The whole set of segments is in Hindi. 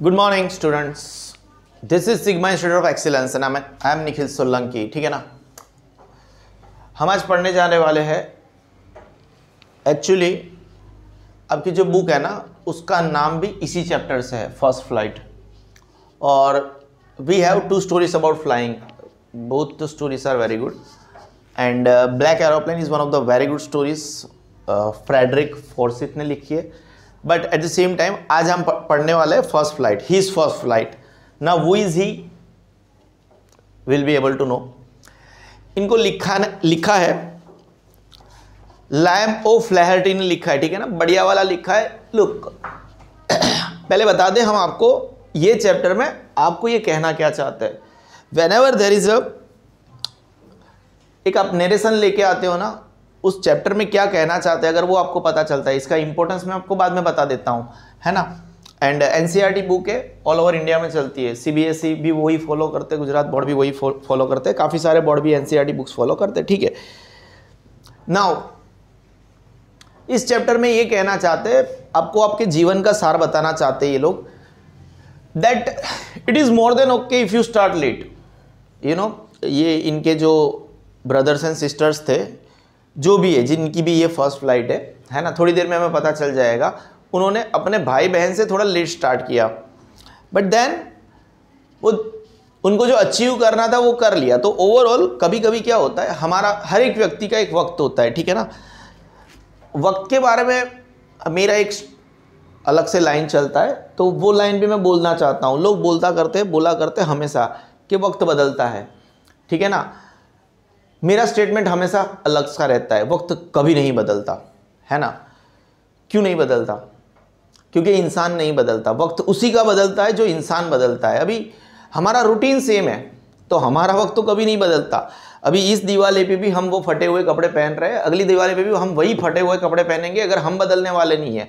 Good morning students, this is sigma institute of excellence and I am Nikhil Solanki. ठीक है ना। हम आज पढ़ने जाने वाले हैं, एक्चुअली आपकी जो बुक है ना उसका नाम भी इसी चैप्टर से है, फर्स्ट फ्लाइट। और we have 2 stories about flying, both the stories are very good and black aeroplane is one of the very good stories, Frederick Forsyth ने लिखी है। But at the same time आज हम पढ़ने वाले हैं first flight, his first flight. ना वो is he will be able to know. इनको लिखा है लायम ओ फ्लैहर्टी ने लिखा है। ठीक है ना, बढ़िया वाला लिखा है। लुक पहले बता दें हम आपको ये चैप्टर में आपको ये कहना क्या चाहते हैं। वेन एवर देर इज एक आप नरेशन लेके आते हो ना, उस चैप्टर में क्या कहना चाहते हैं अगर वो आपको पता चलता है, इसका इंपॉर्टेंस मैं आपको बाद में बता देता हूँ, है ना। एंड एनसीईआरटी बुक है, ऑल ओवर इंडिया में चलती है। सीबीएसई भी वही फॉलो करते, गुजरात बोर्ड भी वही फॉलो करते, काफ़ी सारे बोर्ड भी एनसीईआरटी बुक्स फॉलो करते। ठीक है। नाउ इस चैप्टर में ये कहना चाहते हैं, आपको आपके जीवन का सार बताना चाहते हैं ये लोग, that it is more than okay if you start late. You know, ये इनके जो ब्रदर्स एंड सिस्टर्स थे, जो भी है, जिनकी भी ये फर्स्ट फ्लाइट है ना, थोड़ी देर में हमें पता चल जाएगा, उन्होंने अपने भाई बहन से थोड़ा लेट स्टार्ट किया, बट देन वो उनको जो अचीव करना था वो कर लिया। तो ओवरऑल कभी कभी क्या होता है, हमारा हर एक व्यक्ति का एक वक्त होता है। ठीक है ना। वक्त के बारे में मेरा एक अलग से लाइन चलता है, तो वो लाइन भी मैं बोलना चाहता हूँ। लोग बोला करते हमेशा कि वक्त बदलता है। ठीक है ना। मेरा स्टेटमेंट हमेशा अलग सा रहता है, वक्त कभी नहीं बदलता, है ना। क्यों नहीं बदलता? क्योंकि इंसान नहीं बदलता, वक्त उसी का बदलता है जो इंसान बदलता है। अभी हमारा रूटीन सेम है तो हमारा वक्त तो कभी नहीं बदलता। अभी इस दिवाली पे भी हम वो फटे हुए कपड़े पहन रहे हैं, अगली दिवाली पे भी हम वही फटे हुए कपड़े पहनेंगे अगर हम बदलने वाले नहीं है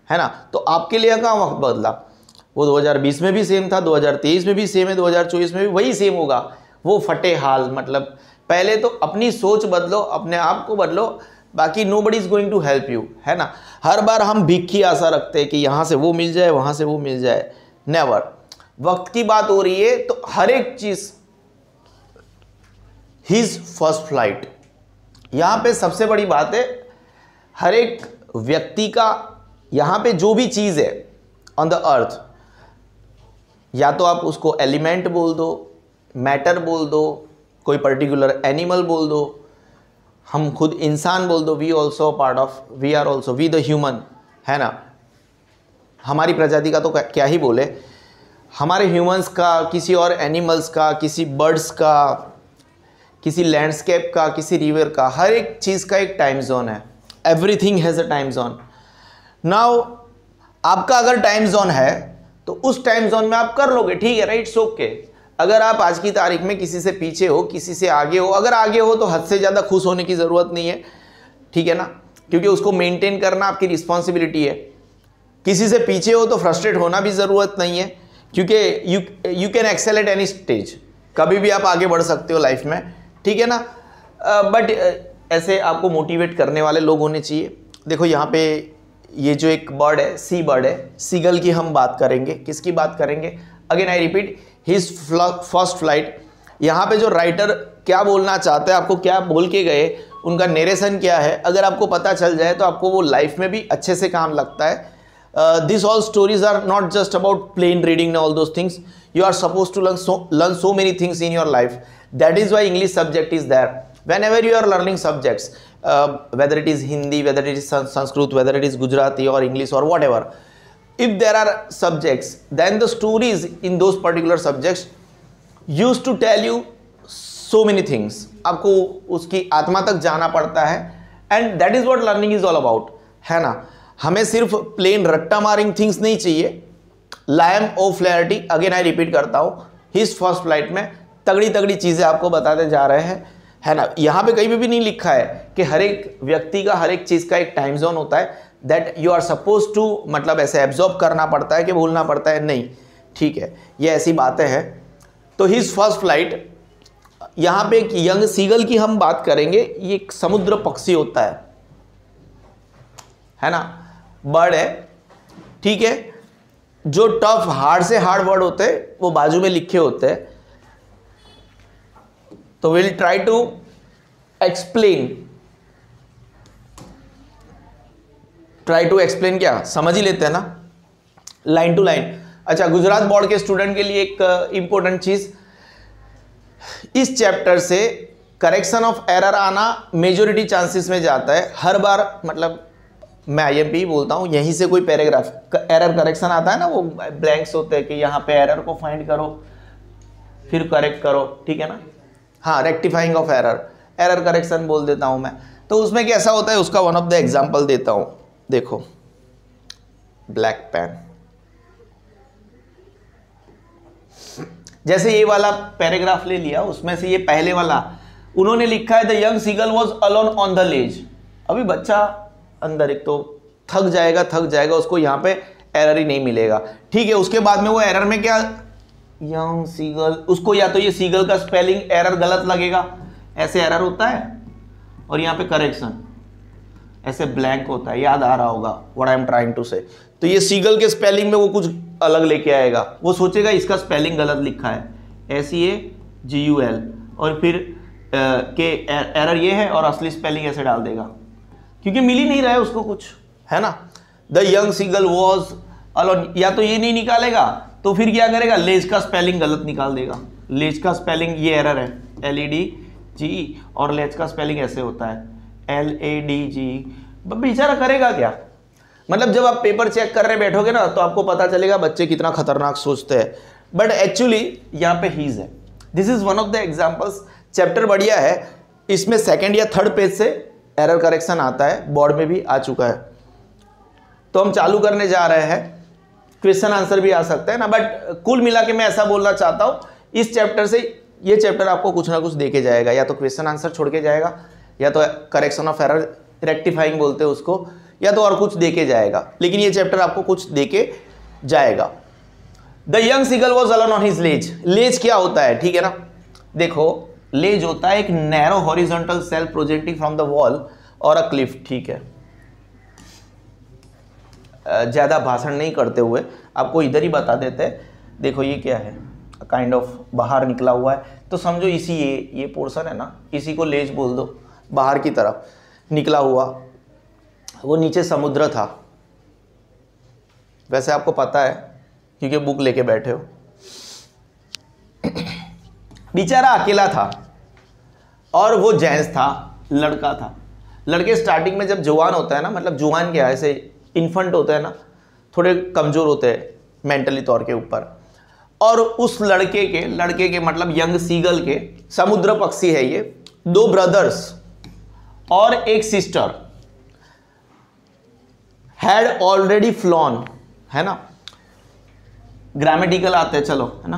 ना। तो आपके लिए कहाँ वक्त बदला? वो 2020 में भी सेम था, 2023 में भी सेम है, 2024 में भी वही सेम होगा। वो फटे हाल, मतलब पहले तो अपनी सोच बदलो, अपने आप को बदलो, बाकी nobody is going to help you, है ना। हर बार हम भीख की आशा रखते हैं कि यहाँ से वो मिल जाए, वहाँ से वो मिल जाए, नेवर। वक्त की बात हो रही है तो हर एक चीज हिज फर्स्ट फ्लाइट। यहाँ पे सबसे बड़ी बात है, हर एक व्यक्ति का यहाँ पे जो भी चीज़ है ऑन द अर्थ, या तो आप उसको एलिमेंट बोल दो, मैटर बोल दो, कोई पर्टिकुलर एनिमल बोल दो, हम खुद इंसान बोल दो, we also part of, we are also, we the human, है ना। हमारी प्रजाति का तो क्या ही बोले, हमारे ह्यूमंस का, किसी और एनिमल्स का, किसी बर्ड्स का, किसी लैंडस्केप का, किसी रिवर का, हर एक चीज़ का एक टाइम जोन है। Everything has a time zone. Now आपका अगर टाइम जोन है तो उस टाइम जोन में आप कर लोगे, ठीक है, राइट, सो ओके। अगर आप आज की तारीख में किसी से पीछे हो, किसी से आगे हो, अगर आगे हो तो हद से ज़्यादा खुश होने की ज़रूरत नहीं है, ठीक है ना, क्योंकि उसको मेंटेन करना आपकी रिस्पॉन्सिबिलिटी है। किसी से पीछे हो तो फ्रस्ट्रेट होना भी ज़रूरत नहीं है, क्योंकि you can excel at any stage, कभी भी आप आगे बढ़ सकते हो लाइफ में, ठीक है ना। बट ऐसे आपको मोटिवेट करने वाले लोग होने चाहिए। देखो यहाँ पे ये जो एक बर्ड है, सी बर्ड है, सीगल की हम बात करेंगे। किसकी बात करेंगे? Again I repeat, his first flight. यहाँ पे जो राइटर क्या बोलना चाहते हैं, आपको क्या बोल के गए, उनका नरेशन क्या है, अगर आपको पता चल जाए तो आपको वो लाइफ में भी अच्छे से काम लगता है। This all stories are not just about plain reading all those things, you are suppose to learn so many things in your life. That is why English subject is there. whenever you are learning subjects, whether it is Hindi, whether it is Sanskrit, whether it is Gujarati or English or whatever, if there are subjects, then the stories in those particular subjects used to tell you so many things. आपको उसकी आत्मा तक जाना पड़ता है, and that is what learning is all about, है ना। हमें सिर्फ प्लेन रट्टा मारिंग थिंग्स नहीं चाहिए। Liam O'Flaherty, again I repeat करता हूँ, हिज फर्स्ट फ्लाइट में तगड़ी तगड़ी चीज़ें आपको बताते जा रहे हैं, है ना। यहाँ पे कहीं भी नहीं लिखा है कि हर एक व्यक्ति का हर एक चीज़ का एक टाइम जोन होता है, that you are suppose to, मतलब ऐसे एब्जॉर्ब करना पड़ता है कि भूलना पड़ता है, नहीं, ठीक है, ये ऐसी बातें हैं। तो हिज फर्स्ट फ्लाइट, यहाँ पे एक यंग सीगल की हम बात करेंगे। ये एक समुद्र पक्षी होता है ना, बर्ड है, ठीक है। जो टफ हार्ड से हार्ड वर्ड होते हैं वो बाजू में लिखे होते हैं। तो विल ट्राई टू एक्सप्लेन क्या, समझ ही लेते हैं ना, लाइन टू लाइन। अच्छा, गुजरात बोर्ड के स्टूडेंट के लिए एक इंपॉर्टेंट चीज, इस चैप्टर से करेक्शन ऑफ एरर आना मेजोरिटी चांसेस में जाता है हर बार। मतलब मैं आईएमपी बोलता हूँ, यहीं से कोई पैराग्राफ एरर करेक्शन आता है ना, वो ब्लैंक्स होते हैं कि यहाँ पे एरर को फाइंड करो फिर करेक्ट करो, ठीक है ना। हाँ, रेक्टिफाइंग ऑफ एरर करेक्शन बोल देता हूँ मैं। तो उसमें कैसा होता है उसका वन ऑफ द एग्जाम्पल देता हूँ। देखो, ब्लैक पेन, जैसे ये वाला पैराग्राफ ले लिया, उसमें से ये पहले वाला उन्होंने लिखा है the young seagull was alone on the ledge. अभी बच्चा अंदर एक तो थक जाएगा, उसको यहाँ पे एरर ही नहीं मिलेगा, ठीक है। उसके बाद में वो एरर में क्या, यंग सीगल, उसको या तो ये सीगल का स्पेलिंग एरर गलत लगेगा, ऐसे एरर होता है, और यहाँ पे करेक्शन ऐसे ब्लैंक होता है, याद आ रहा होगा what I am trying to say. तो ये सीगल के स्पेलिंग में वो कुछ अलग लेके आएगा, वो सोचेगा इसका स्पेलिंग गलत लिखा है, SEAGUL, और फिर के एरर ये है और असली स्पेलिंग ऐसे डाल देगा, क्योंकि मिल ही नहीं रहा है उसको कुछ, है ना। The young seagull was alone, या तो ये नहीं निकालेगा तो फिर क्या करेगा, लेज का स्पेलिंग गलत निकाल देगा। लेज का स्पेलिंग ये एरर है, LEDGE, और लेज का स्पेलिंग ऐसे होता है LADGE। बेचारा करेगा क्या। मतलब जब आप पेपर चेक करने बैठोगे ना तो आपको पता चलेगा बच्चे कितना खतरनाक सोचते हैं, बट एक्चुअली यहाँ पे हीज है। This is one of the examples. Chapter बढ़िया है, इसमें सेकेंड या थर्ड पेज से एरर करेक्शन आता है, बोर्ड में भी आ चुका है। तो हम चालू करने जा रहे हैं, क्वेश्चन आंसर भी आ सकते हैं ना, बट कुल मिला के मैं ऐसा बोलना चाहता हूँ, इस चैप्टर से ये चैप्टर आपको कुछ ना कुछ देके जाएगा, या तो क्वेश्चन आंसर छोड़ के जाएगा, या तो करेक्शन ऑफ एरर, रेक्टिफाइंग बोलते हैं उसको, या तो और कुछ देके जाएगा, लेकिन ये चैप्टर आपको कुछ देके जाएगा। The young seagull was alone on his ledge. Ledge क्या होता है, ठीक है ना। देखो, लेज होता है एक narrow horizontal shelf projecting from the wall और अ क्लिफ, ठीक है। ज्यादा भाषण नहीं करते हुए आपको इधर ही बता देते हैं। देखो ये क्या है, काइंड ऑफ बाहर निकला हुआ है, तो समझो इसी ये पोर्शन है ना, इसी को लेज बोल दो, बाहर की तरफ निकला हुआ। वो नीचे समुद्र था, वैसे आपको पता है क्योंकि बुक लेके बैठे हो। बेचारा अकेला था और वो जेंट्स था, लड़का था। लड़के स्टार्टिंग में जब जवान होता है ना, मतलब जवान क्या, ऐसे इन्फेंट होते हैं ना, थोड़े कमजोर होते हैं मेंटली तौर के ऊपर, और उस लड़के के मतलब यंग सीगल के, समुद्र पक्षी है ये, 2 ब्रदर्स और एक सिस्टर हैड ऑलरेडी फ्लॉन, है ना। ग्रामेटिकल आते हैं, चलो, है ना।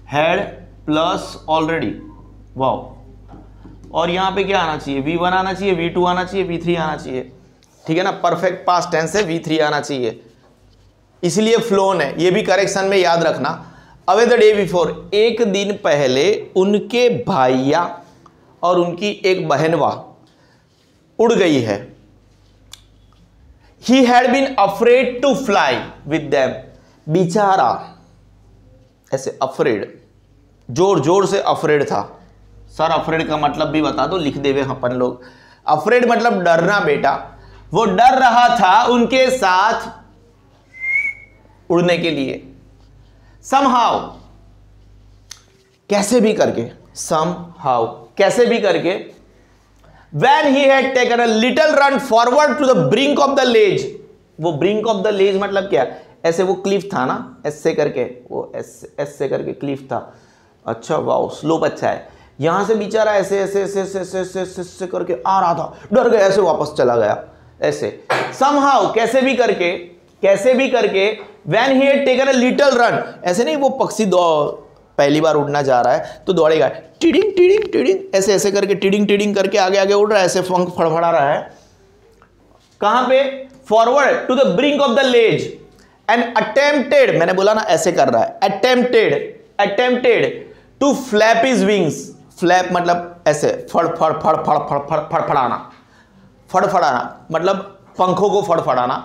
हैड प्लस ऑलरेडी, वाओ, और यहां पे क्या आना चाहिए, V1 आना चाहिए, V2 आना चाहिए, V3 आना चाहिए, ठीक है ना। परफेक्ट पास्ट टेंस से V3 आना चाहिए, इसलिए फ्लोन है। ये भी करेक्शन में याद रखना। अवे द डे बिफोर, एक दिन पहले उनके भाइया और उनकी एक बहनवा उड़ गई है। He had been afraid to fly with them. बेचारा ऐसे अफ्रेड, जोर जोर से अफ्रेड था। सर अफ्रेड का मतलब भी बता दो, लिख देवे अपन लोग। अफ्रेड मतलब डरना बेटा, वो डर रहा था उनके साथ उड़ने के लिए। somehow, कैसे भी करके, somehow, कैसे भी करके, when he had taken a little run forward to the brink of the ledge, वो brink of the ledge मतलब क्या, ऐसे वो क्लिफ था ना, ऐसे करके, वो ऐसे करके क्लिफ था। अच्छा वाओ, स्लोप अच्छा है। यहां से बेचारा ऐसे ऐसे ऐसे ऐसे ऐसे ऐसे ऐसे ऐसे करके आ रहा था, डर गया, ऐसे वापस चला गया, ऐसे somehow, कैसे भी करके when he had taken a little run, ऐसे नहीं, वो पक्षी पहली बार उड़ना जा रहा है तो दौड़ेगा, टिडिंग टिडिंग टिडिंग, ऐसे ऐसे करके टिडिंग टिडिंग करके आगे आगे उड़ रहा है, ऐसे पंख फड़फड़ा रहा है। कहां पे, forward to the brink of the ledge and attempted, मैंने बोला ना ऐसे कर रहा है, attempted to flap his wings. Flap मतलब ऐसे फड़ फड़ फड़ फड़ फड़ फड़ फड़फड़ाना मतलब पंखों को फड़फड़ाना।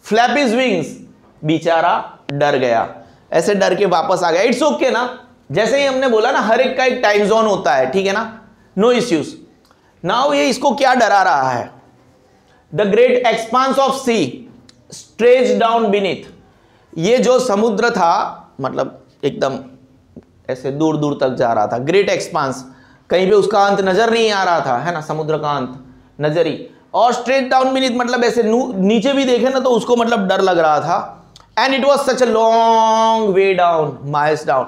फ्लैप हिज विंग्स बेचारा डर गया, ऐसे डर के वापस आ गया। इट्स ओके ना, जैसे ही हमने बोला ना हर एक का एक टाइम जोन होता है, ठीक है ना, नो इश्यूज। नाउ ये इसको क्या डरा रहा है? The great expanse of sea stretch down beneath, ये जो समुद्र था मतलब एकदम ऐसे दूर दूर तक जा रहा था। ग्रेट एक्सपांस, कहीं पे उसका अंत नजर नहीं आ रहा था, है ना, समुद्र का अंत नजर ही। और स्ट्रेट डाउन बीनीथ मतलब ऐसे नीचे भी देखे ना तो उसको मतलब डर लग रहा था। And it was such a long way down, miles down,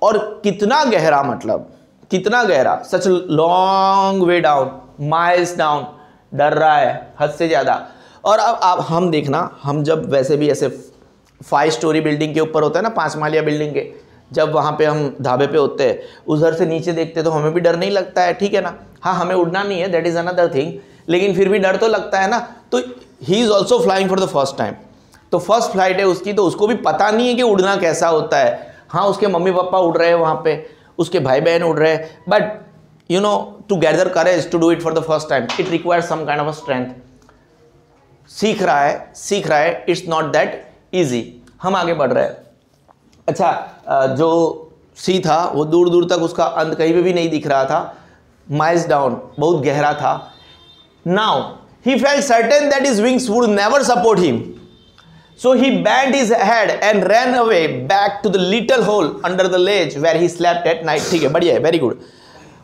और कितना गहरा, मतलब कितना गहरा, सच long way down, miles down, डर रहा है हद से ज्यादा। और अब हम देखना, हम जब वैसे भी ऐसे 5 स्टोरी बिल्डिंग के ऊपर होता है ना, 5 मालिया बिल्डिंग के, जब वहाँ पे हम ढाबे पे होते हैं उधर से नीचे देखते तो हमें भी डर नहीं लगता है, ठीक है ना। हाँ, हमें उड़ना नहीं है, दैट इज अनदर थिंग, लेकिन फिर भी डर तो लगता है ना। तो he is also flying for the first time, तो फर्स्ट फ्लाइट है उसकी, तो उसको भी पता नहीं है कि उड़ना कैसा होता है। हाँ, उसके मम्मी पापा उड़ रहे हैं वहाँ पे, उसके भाई बहन उड़ रहे हैं, but you know to gather courage to do it for the first time it requires some kind of a strength. सीख रहा है, इट्स नॉट दैट इजी। हम आगे बढ़ रहे हैं। अच्छा, जो सी था वो दूर दूर तक उसका अंत कहीं पे भी नहीं दिख रहा था, माइल्स डाउन, बहुत गहरा था। Now he felt certain that his wings would never support him, so he bent his head and ran away back to the little hole under the ledge where he slept at night। ठीक है, बढ़िया है, वेरी गुड।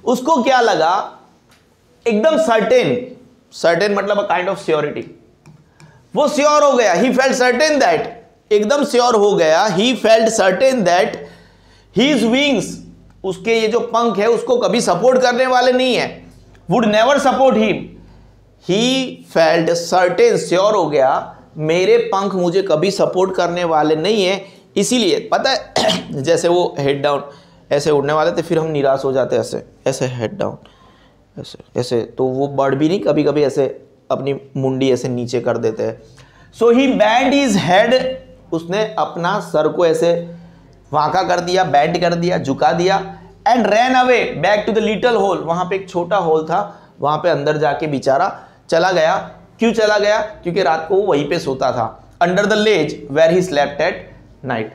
उसको क्या लगा, एकदम सर्टेन मतलब अ काइंड ऑफ श्योरिटी, वो श्योर हो गया। ही फेल्ट सर्टेन दैट, एकदम श्योर हो गया। He felt certain that his wings, उसके ये जो पंख है उसको कभी सपोर्ट करने वाले नहीं है, would never support him. He felt certain, sure हो गया, मेरे पंख मुझे कभी सपोर्ट करने वाले नहीं है। इसीलिए पता है जैसे वो हेड डाउन ऐसे उड़ने वाले थे, फिर हम निराश हो जाते ऐसे ऐसे हेड डाउन ऐसे ऐसे, तो वो बर्ड भी नहीं, कभी कभी ऐसे अपनी मुंडी ऐसे नीचे कर देते हैं। सो ही बैंड हिज हेड, उसने अपना सर को ऐसे वांका कर दिया, बैंड कर दिया, झुका दिया। And ran away back to the little hole, वहां पे एक छोटा होल था, वहां पे अंदर जाके बेचारा चला गया। क्यों चला गया? क्योंकि रात को वो वहीं पे सोता था, under the ledge where he slept at night.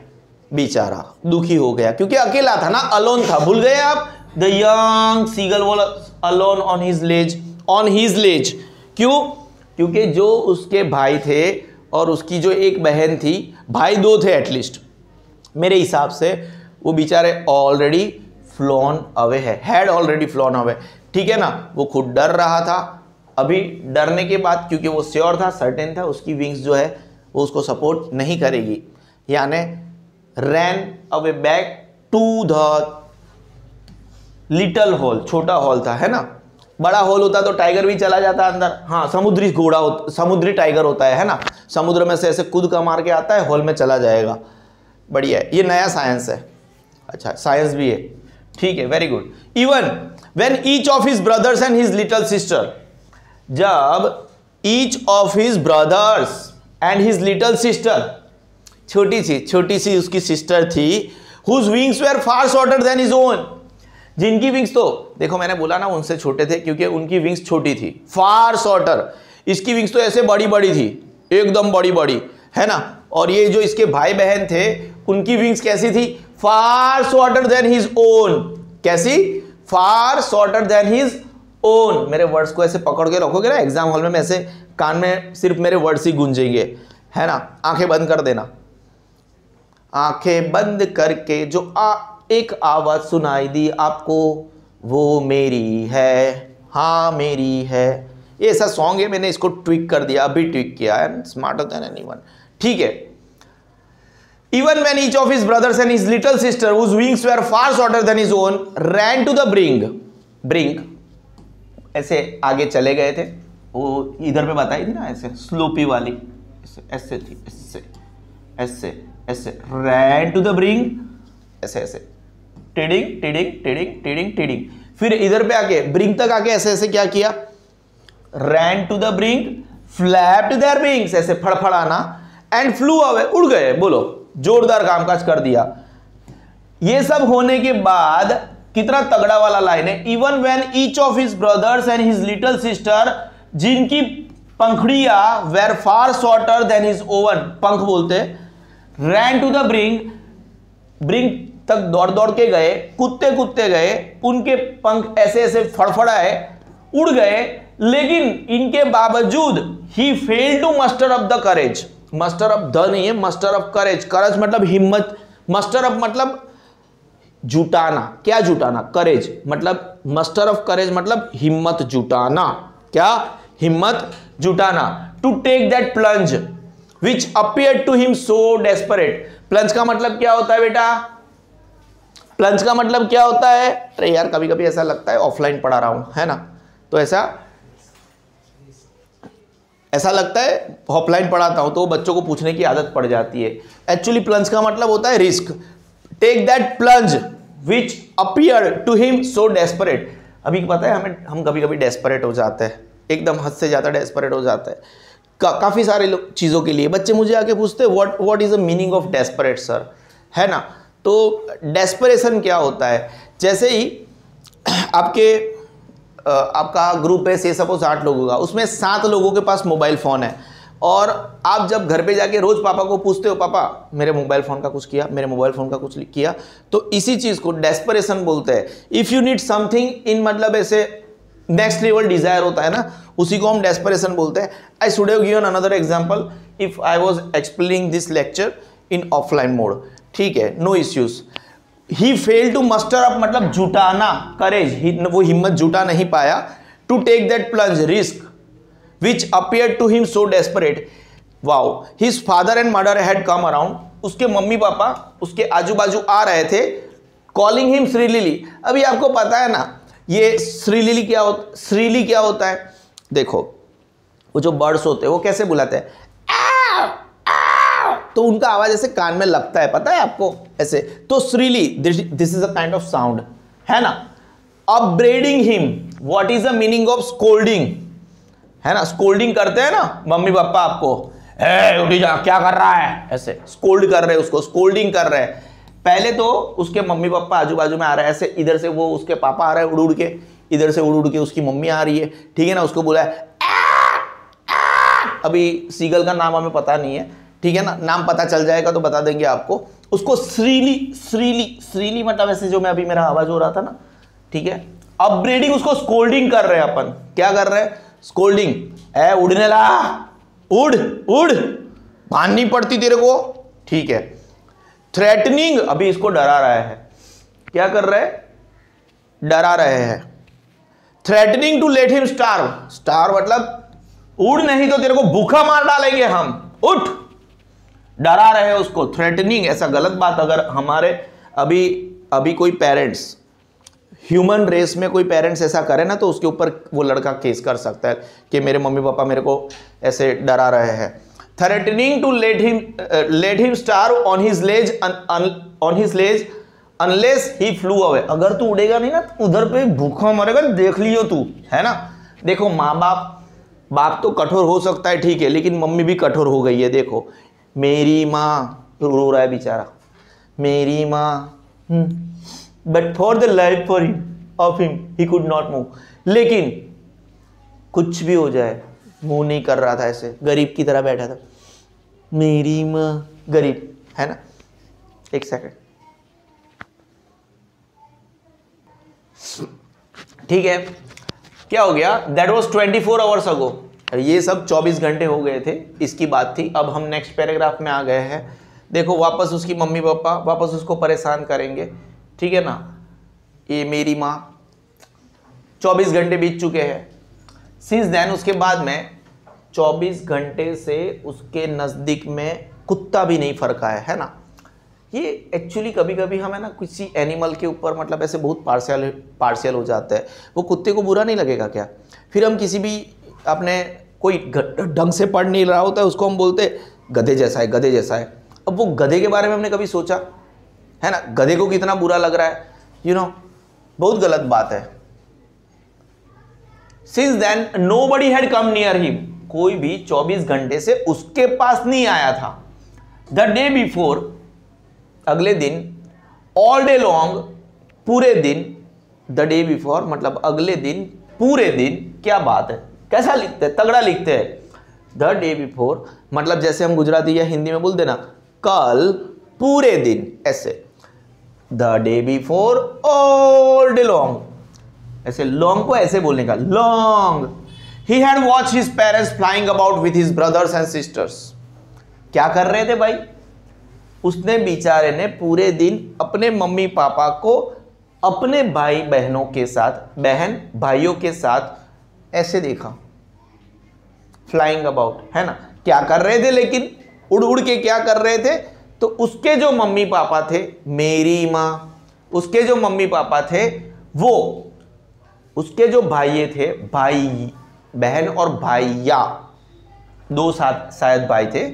बेचारा दुखी हो गया क्योंकि अकेला था ना, अलोन था। भूल गए आप? The young seagull was alone on his ledge. क्यों? क्योंकि जो उसके भाई थे और उसकी जो एक बहन थी, भाई 2 थे एटलीस्ट मेरे हिसाब से, वो बेचारे ऑलरेडी फ्लोन अवे है, हैड ऑलरेडी फ्लोन अवे, ठीक है ना। वो खुद डर रहा था, अभी डरने के बाद क्योंकि वो श्योर था, सर्टेन था, उसकी विंग्स जो है वो उसको सपोर्ट नहीं करेगी, यानी ran away back to the little hole. छोटा होल था, है ना, बड़ा होल होता तो टाइगर भी चला जाता अंदर। हाँ, समुद्री घोड़ा समुद्री टाइगर होता है ना, समुद्र में से ऐसे कूद का मार के आता है, होल में चला जाएगा। बढ़िया है, ये नया साइंस है। अच्छा, साइंस भी है, ठीक है, very good. Even when each of his brothers and his little sister, जब each of his brothers and his little sister, छोटी सी उसकी सिस्टर थी, whose wings were far shorter than his own, जिनकी विंग्स तो देखो मैंने बोला ना उनसे छोटे थे क्योंकि उनकी विंग्स छोटी थी, फार शॉर्टर। इसकी विंग्स तो ऐसे बड़ी बड़ी थी, एकदम बड़ी बड़ी, है ना। और ये जो इसके भाई बहन थे उनकी विंग्स कैसी थी? फार शॉर्टर देन हिज ओन। कैसी? फार शॉर्टर देन हिज ओन। मेरे वर्ड्स को ऐसे पकड़ के रखोगे ना एग्जाम हॉल में, ऐसे कान में सिर्फ मेरे वर्ड्स ही गूंजेंगे, है ना। आंखें बंद कर देना, आंखें बंद करके जो एक आवाज सुनाई दी आपको, वो मेरी है, हाँ मेरी है। ये ऐसा सॉन्ग है, मैंने इसको ट्विक कर दिया, अभी ट्विक किया है, स्मार्टर देन एनीवन, ठीक है। Even when each of his brothers and his little sister, whose wings were far shorter than his own, ran to the brink, ऐसे आगे चले गए थे। वो इधर पे बताई थी ना, ऐसे स्लोपी वाली, ऐसे थी, ऐसे ran to the brink, ऐसे टिडिंग। फिर इधर पे आके ब्रिंक तक आके ऐसे क्या किया? ran to the brink, flapped their wings, ऐसे फड़फड़ाना, and flew away, उड़ गए। बोलो, जोरदार कामकाज कर दिया। ये सब होने के बाद कितना तगड़ा वाला लाइन है, even when each of his brothers and his little sister, जिनकी पंखड़ियां were far shorter than his own, पंख बोलते, रैन टू द ब्रिंग तक दौड़ दौड़ के गए, कूदते गए, उनके पंख ऐसे ऐसे फड़फड़ाए, उड़ गए, लेकिन इनके बावजूद he fail to muster up the courage. Muster up the नहीं है, मस्टर अप करेज। करेज मतलब हिम्मत, मस्टर अप मतलब जुटाना। क्या जुटाना? करेज मतलब, मस्टर ऑफ करेज मतलब हिम्मत जुटाना। क्या? हिम्मत जुटाना। To take that plunge which appeared to him so desperate. Plunge का मतलब क्या होता है बेटा? प्लंज का मतलब क्या होता है? अरे यार कभी कभी ऐसा लगता है ऑफलाइन पढ़ा रहा हूं, है ना, तो ऐसा लगता है ऑफलाइन पढ़ाता हूं तो बच्चों को पूछने की आदत पड़ जाती है। एक्चुअली प्लंज का मतलब होता है risk. Take that plunge which appear to him so desperate. अभी पता है हम कभी कभी डेस्परेट हो जाते हैं, एकदम हद से ज़्यादा डेस्परेट हो जाते हैं काफ़ी सारे चीज़ों के लिए। बच्चे मुझे आके पूछते हैं what is the meaning of desperate sir, है ना। तो डेस्परेशन क्या होता है? जैसे ही आपका ग्रुप है, से सपोज 8 लोगों का, उसमें 7 लोगों के पास मोबाइल फ़ोन है, और आप जब घर पे जाके रोज़ पापा को पूछते हो, पापा मेरे मोबाइल फ़ोन का कुछ किया, मेरे मोबाइल फ़ोन का कुछ किया, तो इसी चीज़ को डेस्परेशन बोलते हैं। If you need something in, मतलब ऐसे नेक्स्ट लेवल डिज़ायर होता है ना, उसी को हम डेस्परेशन बोलते हैं। I should have given another example if I was explaining this lecture in offline mode, ठीक है, no issues. He fail to muster up मतलब जुटाना, करेज, वो हिम्मत जुटा नहीं पाया। To take that plunge, risk which appeared to him so desperate. Wow, his father and mother had come around. उसके मम्मी पापा उसके आजू बाजू आ रहे थे, calling him श्रीलिली। अभी आपको पता है ना ये श्रीलिली क्या होता है? देखो वो जो बर्ड्स होते हैं वो कैसे बुलाते हैं? तो उनका आवाज ऐसे कान में लगता है, पता है आपको, ऐसे। तो shrilly, this is a kind of sound, है ना। Upbraiding him, what is the meaning of scolding, है ना। स्कोल्डिंग करते हैं ना मम्मी पापा आपको, उठी जा, क्या कर रहा है, ऐसे स्कोल्ड कर रहे हैं उसको, स्कोल्डिंग कर रहे हैं। पहले तो उसके मम्मी पापा आजू बाजू में आ रहे हैं, ऐसे इधर से वो उसके पापा आ रहे हैं उड़ के, इधर से उड़ के उसकी मम्मी आ रही है, ठीक है ना। उसको बोला है, अभी सीगल का नाम हमें पता नहीं है, ठीक है ना, नाम पता चल जाएगा तो बता देंगे आपको। उसको श्रीली मतलब ऐसे जो मैं अभी मेरा आवाज हो रहा था ना, ठीक है। अपब्रेडिंग, उसको स्कोल्डिंग कर रहे हैं अपन। क्या कर रहे हैं? स्कोल्डिंग। उड़ने ला, उड़, भान नहीं पड़ती तेरे को, ठीक है। थ्रेटनिंग, अभी इसको डरा रहा है। क्या कर रहे हैं? डरा रहे हैं। Threatening to let him starve मतलब उड़ नहीं तो तेरे को भूखा मार डालेंगे हम, उठ। डरा रहे हैं उसको, थ्रेटनिंग। ऐसा गलत बात अगर हमारे अभी कोई पेरेंट्स, ह्यूमन रेस में कोई पेरेंट्स ऐसा करे ना, तो उसके ऊपर वो लड़का केस कर सकता है कि मेरे मम्मी पापा मेरे को ऐसे डरा रहे हैं। Threatening to let him starve on his ledge unless he flew away. अगर तू उड़ेगा नहीं ना तो उधर पे भूखा मरेगा, देख लियो तू, है ना। देखो माँ बाप तो कठोर हो सकता है, ठीक है, लेकिन मम्मी भी कठोर हो गई है। देखो मेरी माँ, रो रहा है बेचारा, मेरी माँ, but for the life of him he could not move. लेकिन कुछ भी हो जाए, मुंह नहीं कर रहा था, ऐसे गरीब की तरह बैठा था। मेरी माँ, गरीब, है ना। एक सेकंड, ठीक है। क्या हो गया? That was 24 hours ago. ये सब 24 घंटे हो गए थे, इसकी बात थी। अब हम नेक्स्ट पैराग्राफ में आ गए हैं। देखो वापस उसकी मम्मी पापा वापस उसको परेशान करेंगे, ठीक है ना। ये मेरी माँ, 24 घंटे बीत चुके हैं। सिंस देन, उसके बाद में 24 घंटे से उसके नज़दीक में कुत्ता भी नहीं फरका है ना। ये एक्चुअली कभी कभी हमें ना किसी एनिमल के ऊपर मतलब ऐसे बहुत पार्शियल हो जाता है। वो कुत्ते को बुरा नहीं लगेगा क्या? फिर हम किसी भी अपने कोई ढंग से पढ़ नहीं रहा होता है, उसको हम बोलते गधे जैसा है, गधे जैसा है। अब वो गधे के बारे में हमने कभी सोचा है ना? गधे को कितना बुरा लग रहा है, यू नो, बहुत गलत बात है। Since then nobody had come near him. कोई भी 24 घंटे से उसके पास नहीं आया था। द डे बिफोर, अगले दिन, ऑल डे लॉन्ग, पूरे दिन। द डे बिफोर मतलब अगले दिन, पूरे दिन। क्या बात है, कैसा लिखते हैं, तगड़ा लिखते हैं। द डे बिफोर मतलब जैसे हम गुजराती या हिंदी में बोलते ना, कल पूरे दिन, ऐसे the day before all day long, ऐसे लॉन्ग को ऐसे बोलने का, long he had watch his parents flying about with his brothers and sisters. क्या कर रहे थे भाई, उसने बेचारे ने पूरे दिन अपने मम्मी पापा को अपने भाई बहनों के साथ, बहन भाइयों के साथ ऐसे देखा, फ्लाइंग अबाउट, है ना, क्या कर रहे थे, लेकिन उड़ उड़ के क्या कर रहे थे, तो उसके जो मम्मी पापा थे, मेरी माँ, उसके जो मम्मी पापा थे वो, उसके जो भाई थे, भाई बहन और भाइया, दो साथ शायद भाई थे,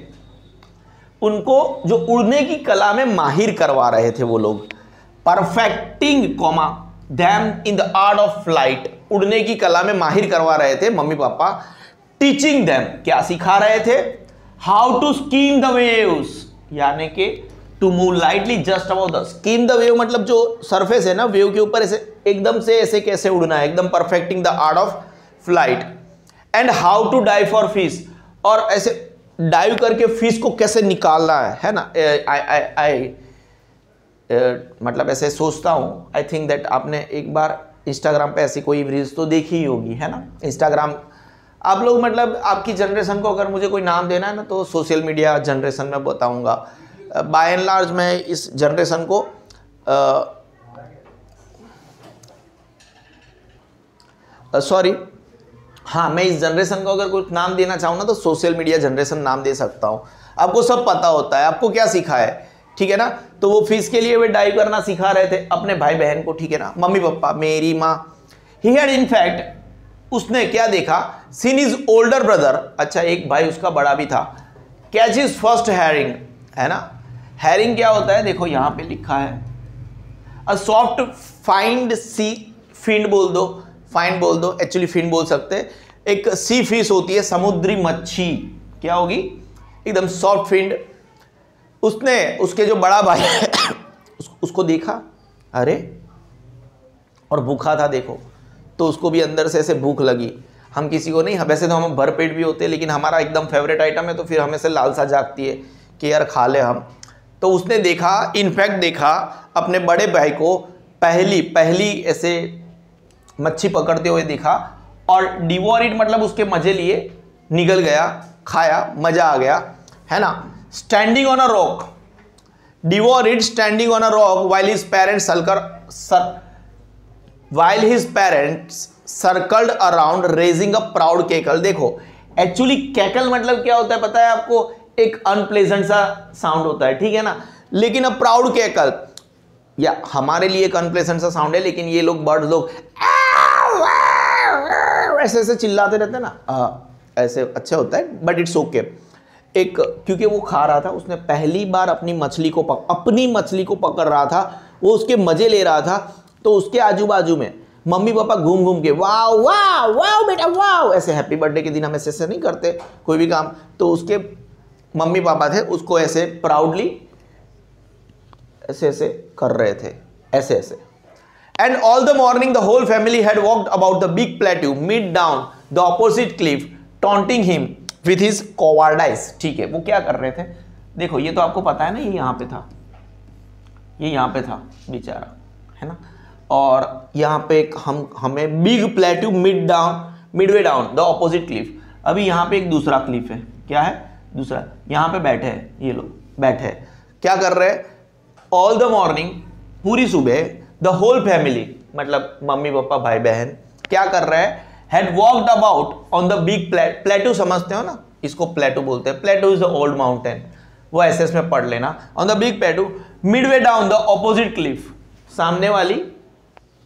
उनको जो उड़ने की कला में माहिर करवा रहे थे वो लोग, perfecting comma them in the art of flight, उड़ने की कला में माहिर करवा रहे थे मम्मी पापा, टीचिंग देम, क्या सिखा रहे थे, how to skim the waves, यानी कि to move lightly just about the, skim the wave मतलब जो सरफेस है ना वेव के ऊपर, ऐसे एकदम से ऐसे कैसे उड़ना है, एकदम perfecting the art of flight, and how to dive for fish, और ऐसे डाइव करके फिश को कैसे निकालना है ना, मतलब ऐसे सोचता हूँ, आई थिंक दैट आपने एक बार इंस्टाग्राम पे ऐसी कोई रील्स तो देखी ही होगी, है ना, इंस्टाग्राम आप लोग, मतलब आपकी जनरेशन को अगर मुझे कोई नाम देना है ना तो सोशल मीडिया जनरेशन में बताऊंगा। बाय एंड लार्ज मैं इस जनरेशन को सॉरी हाँ, मैं इस जनरेशन को अगर कुछ नाम देना चाहूँ ना तो सोशल मीडिया जनरेशन नाम दे सकता हूँ। आपको सब पता होता है, आपको क्या सीखा है, ठीक है ना, तो वो फिश के लिए वे डाइव करना सिखा रहे थे अपने भाई बहन को, ठीक है ना, मम्मी पापा, मेरी माँ, ही हैड इनफैक्ट, उसने क्या देखा, सीन इज ओल्डर ब्रदर, अच्छा एक भाई उसका बड़ा भी था, कैच इज फर्स्ट हैरिंग, है ना, हैरिंग क्या होता है, देखो यहां पे लिखा है, अ सॉफ्ट फाइंड सी फिंड बोल दो, फाइंड बोल दो, एक्चुअली फिंड बोल सकते हैं, एक सी फिश होती है, समुद्री मच्छी, क्या होगी, एकदम सॉफ्ट फिंड। उसने, उसके जो बड़ा भाई है उसको देखा, अरे, और भूखा था देखो, तो उसको भी अंदर से ऐसे भूख लगी, हम किसी को नहीं, वैसे तो हम भरपेट भी होते हैं, लेकिन हमारा एकदम फेवरेट आइटम है तो फिर हमें से लालसा जागती है कि यार खा ले हम, तो उसने देखा, इनफैक्ट देखा अपने बड़े भाई को पहली ऐसे मच्छी पकड़ते हुए देखा, और डिवोर इट मतलब उसके मजे लिए, निगल गया, खाया, मजा आ गया, है ना, standing on a rock, devour it standing on a rock while his parents while his parents circled around raising a proud cackle। देखो एक्चुअली कैकल मतलब क्या होता है पता है आपको, एक अनप्लेजेंट सा साउंड होता है, ठीक है ना, लेकिन अब प्राउड कैकल, या हमारे लिए एक अनप्लेजेंट सा साउंड है, लेकिन ये लोग बर्ड्स लोग ऐसे ऐसे चिल्लाते रहते हैं ना, ऐसे अच्छा होता है, बट इट्स ओके। एक क्योंकि वो खा रहा था, उसने पहली बार अपनी मछली को पकड़ रहा था, वो उसके मजे ले रहा था, तो उसके आजू बाजू में मम्मी पापा घूम घूम के वाओ वाओ वाओ बेटा वाओ, ऐसे हैप्पी बर्थडे के दिन हम ऐसे नहीं करते कोई भी काम, तो उसके मम्मी पापा थे उसको ऐसे प्राउडली ऐसे ऐसे कर रहे थे, ऐसे ऐसे। And all the morning the whole family had walked about the big plateau mid down the opposite cliff taunting him with his cowardice. ठीक है, वो क्या कर रहे थे, देखो ये तो आपको पता है ना, ये यहाँ पे था, ये यहाँ पे था बेचारा, है ना, और यहाँ पे हमें big plateau Midway down the opposite Cliff, अभी यहाँ पे एक दूसरा क्लिफ है, क्या है दूसरा, यहाँ पे बैठे हैं ये लोग, बैठे हैं, क्या कर रहे हैं, ऑल द मॉर्निंग पूरी सुबह, द होल फैमिली मतलब मम्मी पापा भाई बहन क्या कर रहे हैं, had walked about on the big plateau, समझते हो ना, इसको प्लेट्यू बोलते हैं, plateau is the old mountain, वो एसएस में पढ़ लेना, on the big plateau Midway down the opposite Cliff, सामने वाली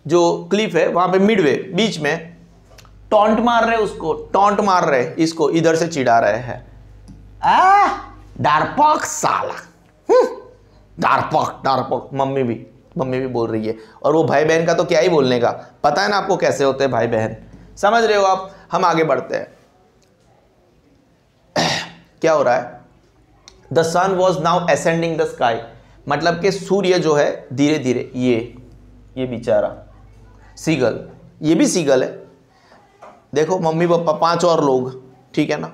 जो क्लिफ है वहां पे मिडवे बीच में, टॉन्ट मार रहे उसको, टॉन्ट मार रहे इसको, इधर से चिढ़ा रहे हैं, डारपॉक साला, डारपॉक मम्मी भी बोल रही है, और वो भाई बहन का तो क्या ही बोलने का, पता है ना आपको कैसे होते हैं भाई बहन, समझ रहे हो आप। हम आगे बढ़ते हैं, क्या हो रहा है, the sun was now ascending the sky, मतलब कि सूर्य जो है धीरे धीरे, ये बेचारा सीगल, ये भी सीगल है, देखो मम्मी पापा 5 और लोग, ठीक है ना,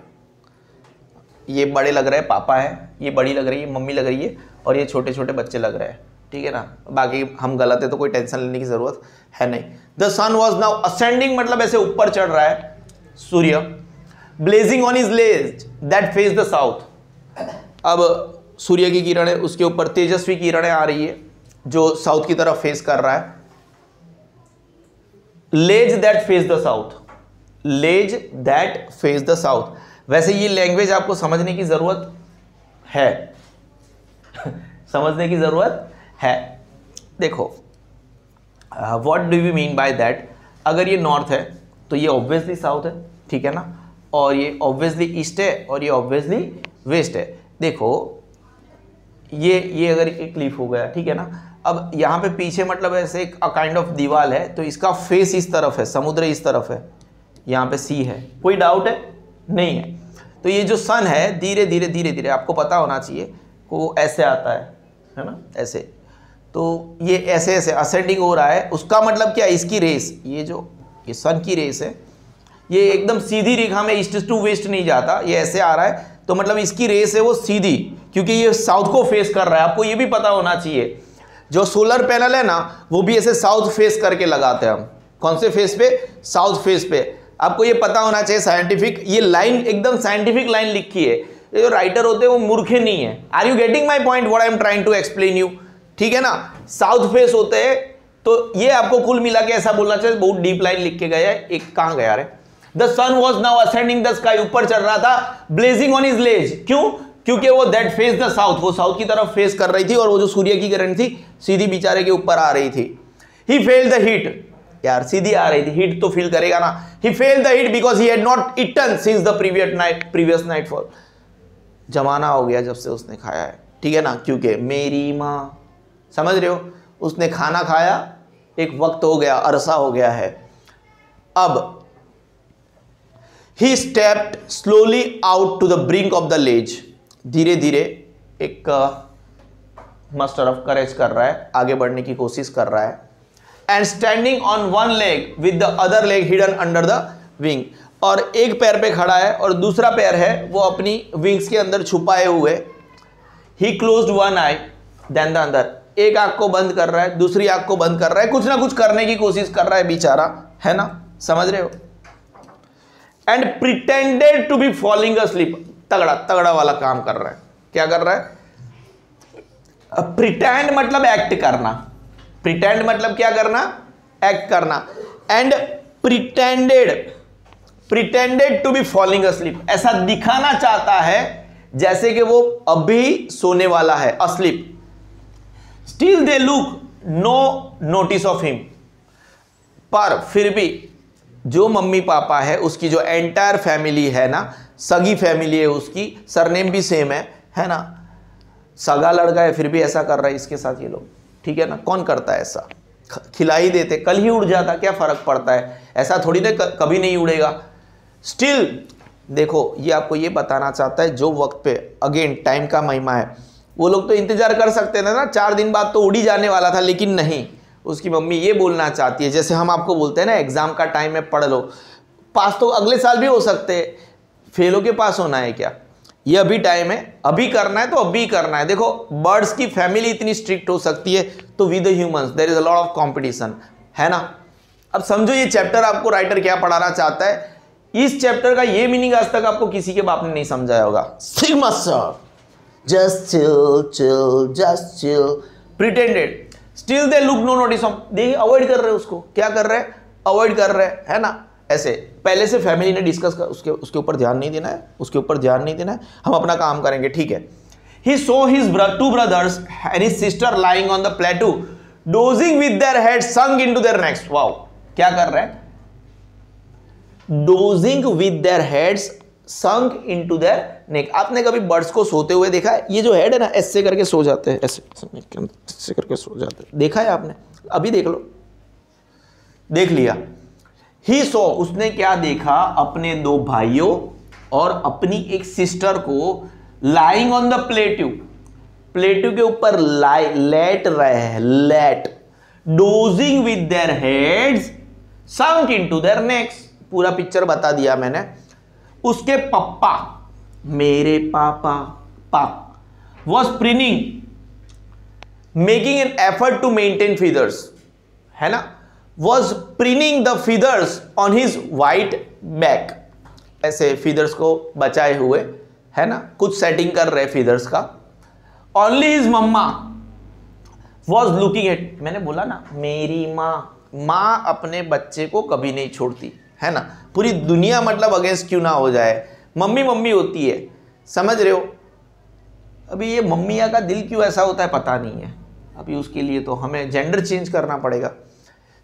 ये बड़े लग रहे हैं पापा है, ये बड़ी लग रही है मम्मी लग रही है, और ये छोटे छोटे बच्चे लग रहे हैं, ठीक है ना। बाकी हम गलत है तो कोई टेंशन लेने की जरूरत है नहीं। The sun was now ascending, मतलब ऐसे ऊपर चढ़ रहा है सूर्य, blazing on his ledge that face the south. अब सूर्य की किरणें उसके ऊपर तेजस्वी किरणें आ रही है जो साउथ की तरफ फेस कर रहा है। Ledge that face the south, ledge that face the south. वैसे ये लैंग्वेज आपको समझने की जरूरत है समझने की जरूरत है। देखो what do you mean by that, अगर ये नॉर्थ है तो ये ऑब्वियसली साउथ है, ठीक है ना, और ये ऑब्वियसली ईस्ट है और ये ऑब्वियसली वेस्ट है। देखो ये अगर एक क्लिफ हो गया, ठीक है ना, अब यहाँ पे पीछे मतलब ऐसे एक काइंड ऑफ दीवार है तो इसका फेस इस तरफ है, समुद्र इस तरफ है, यहाँ पे सी है, कोई डाउट है नहीं है। तो ये जो सन है धीरे धीरे धीरे धीरे आपको पता होना चाहिए वो ऐसे आता है ना, ऐसे, तो ये ऐसे ऐसे असेंडिंग हो रहा है। उसका मतलब क्या, इसकी रेस, ये सन की रेस है, ये एकदम सीधी रेखा में ईस्ट टू वेस्ट नहीं जाता, ये ऐसे आ रहा है, तो मतलब इसकी रेस है वो सीधी, क्योंकि ये साउथ को फेस कर रहा है। आपको ये भी पता होना चाहिए जो सोलर पैनल है ना वो भी ऐसे साउथ फेस करके लगाते हैं हम। कौन से फेस पे, साउथ फेस पे। आपको ये पता होना चाहिए साइंटिफिक, ये लाइन एकदम साइंटिफिक लाइन लिखी है। ये जो राइटर होते हैं वो मूर्खे नहीं है। Are you getting my point, what I am trying to explain you, ठीक है ना। साउथ फेस होते हैं तो ये आपको कुल मिला के ऐसा बोलना चाहिए, बहुत डीप लाइन लिख के गया है। एक कहां गया रे, the sun was now ascending the sky, ऊपर चढ़ रहा था, ब्लेजिंग ऑन हिज लेज, क्यों, क्योंकि वो दैट फेस द साउथ, वो साउथ की तरफ फेस कर रही थी और वो जो सूर्य की किरण थी सीधी बेचारे के ऊपर आ रही थी। ही फेल्ड द हीट, यार सीधी आ रही थी, हीट तो फील करेगा ना। He felt the heat because he had not eaten since the previous nightfall, जमाना हो गया जब से उसने खाया है, ठीक है ना, क्योंकि मेरी माँ, समझ रहे हो, उसने खाना खाया, एक वक्त हो गया, अरसा हो गया है। अब he stepped slowly out to the brink of the ledge, धीरे धीरे एक मस्टर ऑफ करेज कर रहा है, आगे बढ़ने की कोशिश कर रहा है। And standing on one leg with the other leg hidden under the wing, और एक पैर पे खड़ा है और दूसरा पैर है वो अपनी विंग्स के अंदर छुपाए हुए। He closed one eye then the other, एक आंख को बंद कर रहा है, दूसरी आंख को बंद कर रहा है, कुछ ना कुछ करने की कोशिश कर रहा है बेचारा, है ना, समझ रहे हो। And pretended to be falling asleep, तगड़ा तगड़ा वाला काम कर रहा है। क्या कर रहा है, प्रिटेंड मतलब एक्ट करना, प्रिटेंड मतलब क्या करना, एक्ट करना। And pretended to be falling asleep, ऐसा दिखाना चाहता है जैसे कि वो अभी सोने वाला है, asleep. Still they look no notice of him, पर फिर भी जो मम्मी पापा है उसकी जो एंटायर फैमिली है ना, सगी फैमिली है उसकी, सरनेम भी सेम है ना, सगा लड़का है फिर भी ऐसा कर रहा है इसके साथ ये लोग, ठीक है ना। कौन करता है ऐसा, खिला ही देते, कल ही उड़ जाता, क्या फर्क पड़ता है, ऐसा थोड़ी ना कभी नहीं उड़ेगा। स्टिल देखो ये आपको ये बताना चाहता है जो वक्त पे, अगेन टाइम का महिमा है, वो लोग तो इंतजार कर सकते थे ना, 4 दिन बाद तो उड़ ही जाने वाला था, लेकिन नहीं, उसकी मम्मी ये बोलना चाहती है, जैसे हम आपको बोलते हैं ना एग्जाम का टाइम में पढ़ लो, पास तो अगले साल भी हो सकते, फेल होके पास होना है क्या, ये अभी टाइम है, अभी करना है तो अभी करना है। देखो बर्ड्स की फैमिली इतनी स्ट्रिक्ट हो सकती है, तो with the humans there is a lot of competition, है ना। अब समझो ये चैप्टर आपको राइटर क्या पढ़ाना चाहता है। इस चैप्टर का ये मीनिंग आज तक आपको किसी के बाप ने नहीं समझाया होगा। Sigma sir, just chill chill just chill, pretended, still they look no notice of, देखिए अवॉइड कर रहे हैं उसको, क्या कर रहे हैं, अवॉइड कर रहे हैं, है ना। ऐसे पहले से फैमिली ने डिस्कस कर, उसके ऊपर ध्यान नहीं देना है, उसके ऊपर ध्यान नहीं देना है, हम अपना काम करेंगे, ठीक है। He saw his 2 brothers and his sister lying on the plateau, dozing with their heads sunk into their necks. Wow, क्या कर रहे हैं, dozing with their heads sunk into their neck। आपने कभी बर्ड्स को सोते हुए देखा है, ये जो हेड है ना ऐसे करके सो जाते हैं, ऐसे करके सो जाते हैं, देखा है आपने, अभी देख लो, देख लिया। ही सो, उसने क्या देखा, अपने 2 भाइयों और अपनी एक सिस्टर को lying on the plateau, plateau के ऊपर लेट रहे हैं, लेट, dozing with their heads sunk into their necks, पूरा पिक्चर बता दिया मैंने। उसके पप्पा मेरे पापा, पा, was preening, making an effort to maintain feathers, है ना, was preening the feathers on his white back, ऐसे feathers को बचाए हुए, है ना, कुछ सेटिंग कर रहे feathers का. Only his mama was looking at, मैंने बोला ना मेरी माँ अपने बच्चे को कभी नहीं छोड़ती, है ना, पूरी दुनिया मतलब अगेंस्ट क्यों ना हो जाए, मम्मी मम्मी होती है, समझ रहे हो. अभी ये मम्मिया का दिल क्यों ऐसा होता है पता नहीं है, अभी उसके लिए तो हमें जेंडर चेंज करना पड़ेगा.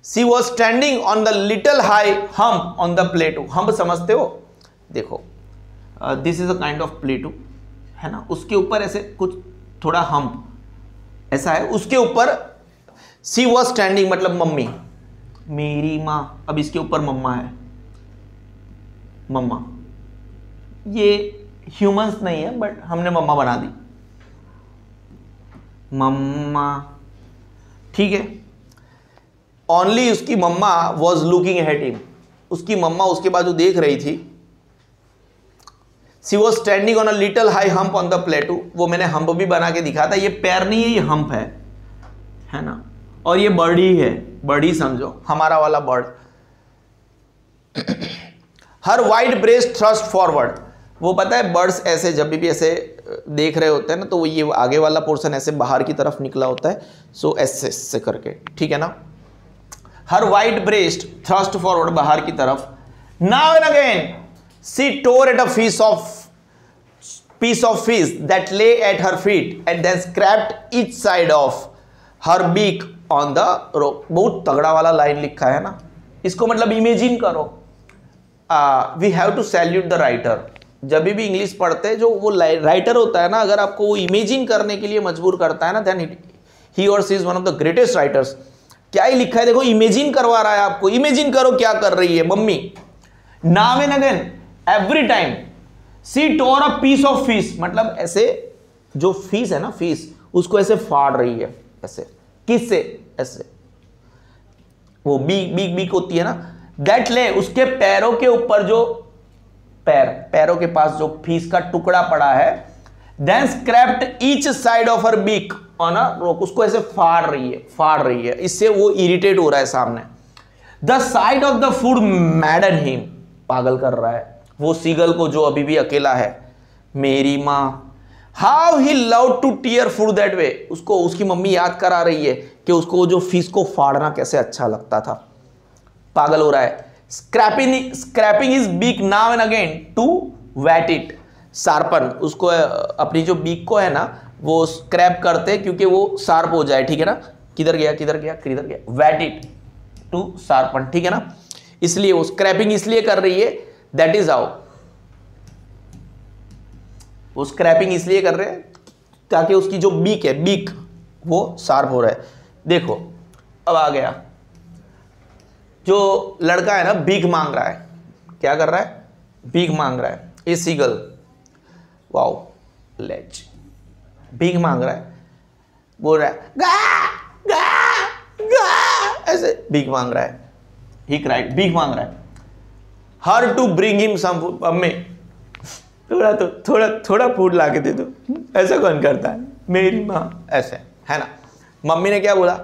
She was standing on the little high hump on the plateau. hump समझते हो, देखो this is a kind of प्लेटू, है ना, उसके ऊपर ऐसे कुछ थोड़ा हम्प ऐसा है, उसके ऊपर सी वॉज स्टैंडिंग मतलब मम्मी, मेरी माँ, अब इसके ऊपर मम्मा है, मम्मा, ये ह्यूमंस नहीं है बट हमने मम्मा बना दी, मम्मा, ठीक है. ओनली उसकी mamma was looking at him, उसकी मम्मा उसके बाजू देख रही थी. She was standing on a little high hump on the plateau, वो मैंने हम्प भी बना के दिखा था, ये पैर नहीं है, ये हम्प है ना, और ये बर्ड ही है, बर्ड ही समझो, हमारा वाला बर्ड. हर वाइड ब्रेस्ट थ्रस्ट फॉरवर्ड, वो पता है बर्ड्स ऐसे जब भी ऐसे देख रहे होते हैं ना, तो वो ये आगे वाला पोर्शन ऐसे बाहर की तरफ निकला होता है, सो ऐसे करके, ठीक है ना. हर वाइड ब्रेस्ट थ्रस्ट फॉरवर्ड, बाहर की तरफ. Now and again she tore at a piece of fish that lay at her feet and then scraped each side of her beak on the rock. बहुत तगड़ा वाला लाइन लिखा है ना, इसको मतलब इमेजिन करो. We have to salute the writer. जब भी इंग्लिश पढ़ते हैं जो वो राइटर होता है ना, अगर आपको वो इमेजिन करने के लिए मजबूर करता है ना, देन ही और she is one of the greatest writers. क्या ही लिखा है देखो, इमेजिन करवा रहा है आपको, इमेजिन करो क्या कर रही है mummy. Now and again every time she tore a piece of fish, मतलब ऐसे जो फिश है ना, फिश उसको ऐसे फाड़ रही है, ऐसे किससे, ऐसे वो बीक होती है ना, दैट ले, उसके पैरों के ऊपर जो पैरों के पास जो फिश का टुकड़ा पड़ा है, then scraped each side of her beak on a rock, उसको ऐसे फाड़ रही है, इससे वो इरिटेट हो रहा है सामने. The side of the food मैडन him, पागल कर रहा है वो सीगल को जो अभी भी अकेला है. मेरी माँ, how he love to tear food that way, उसको उसकी मम्मी याद करा रही है कि उसको जो फिश को फाड़ना कैसे अच्छा लगता था, पागल हो रहा है. Scraping is beak now and again to whet it, sharpen, उसको अपनी जो बीक को है ना वो स्क्रैप करते क्योंकि वो शार्प हो जाए, ठीक है ना. किधर गया, वेट इट टू शार्पन, ठीक है ना, इसलिए वो स्क्रैपिंग इसलिए कर रही है, दैट इज हाउ, वो स्क्रैपिंग इसलिए कर रहे हैं ताकि उसकी जो बीक है, बीक वो शार्प हो रहा है. देखो अब आ गया, जो लड़का है ना भीख मांग रहा है, क्या कर रहा है, भीख मांग रहा है. ए सीगल, वाओ, लेज, भीख मांग रहा है, बोल रहा है गा गा गा, ऐसे भीख मांग रहा है, ही क्राइड, भीख मांग रहा है. Her to bring him some food, mummy थोड़ा फूड ला के दे दो, ऐसा कौन करता है, मेरी माँ ऐसे, है ना. मम्मी ने क्या बोला,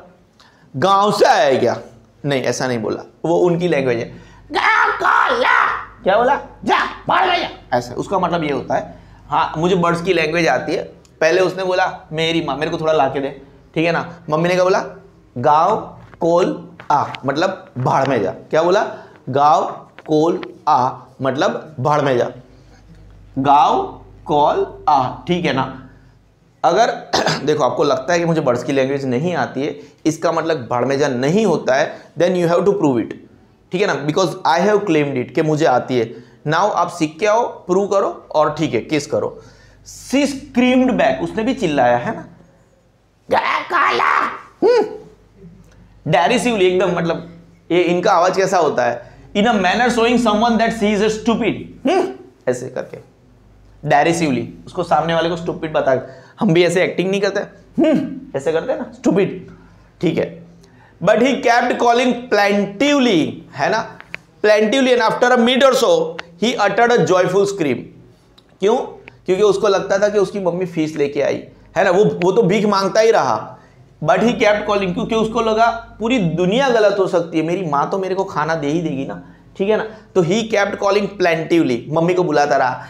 गांव से आया है क्या, नहीं ऐसा नहीं बोला, वो उनकी लैंग्वेज है, क्या बोला, जा बाहर जा, ऐसा, उसका मतलब ये होता है. हाँ मुझे बर्ड्स की लैंग्वेज आती है. पहले उसने बोला मेरी माँ, मेरे को थोड़ा ला के दे, ठीक है ना. मम्मी ने क्या बोला, गाँव कोल आ, मतलब भाड़ में जा. क्या बोला, गाँव कोल आ, मतलब भाड़ में जा, गाँव कॉल आ, ठीक है ना. अगर देखो आपको लगता है कि मुझे बर्ड्स की लैंग्वेज नहीं आती है, इसका मतलब भाड़ में जा नहीं होता है, then you have to prove it, ठीक है ना, because I have claimed it कि मुझे आती है. नाउ आप सीख के आओ, प्रूव करो और ठीक है किस करो. सी स्क्रीम्ड बैक, उसने भी चिल्लाया, है ना, डेरिसिवली एकदम, मतलब ये इनका आवाज कैसा होता है, in a manner showing someone that she is stupid, ऐसे करके डेरिसिवली उसको सामने वाले को स्टूपिड बता. हम भी ऐसे एक्टिंग नहीं करते, ऐसे करते हैं ना, स्टूपिड, ठीक है. But he kept calling plaintively, है ना, plaintively, and after a minute or so he uttered a joyful scream. क्यों, क्योंकि उसको लगता था कि उसकी मम्मी फीस लेके आई है ना, वो तो भीख मांगता ही रहा, बट ही केप्ट कॉलिंग, क्योंकि उसको लगा पूरी दुनिया गलत हो सकती है, मेरी माँ तो मेरे को खाना दे ही देगी ना, ठीक है ना। तो ही केप्ट कॉलिंग प्लेंटिवली, मम्मी को बुलाता रहा,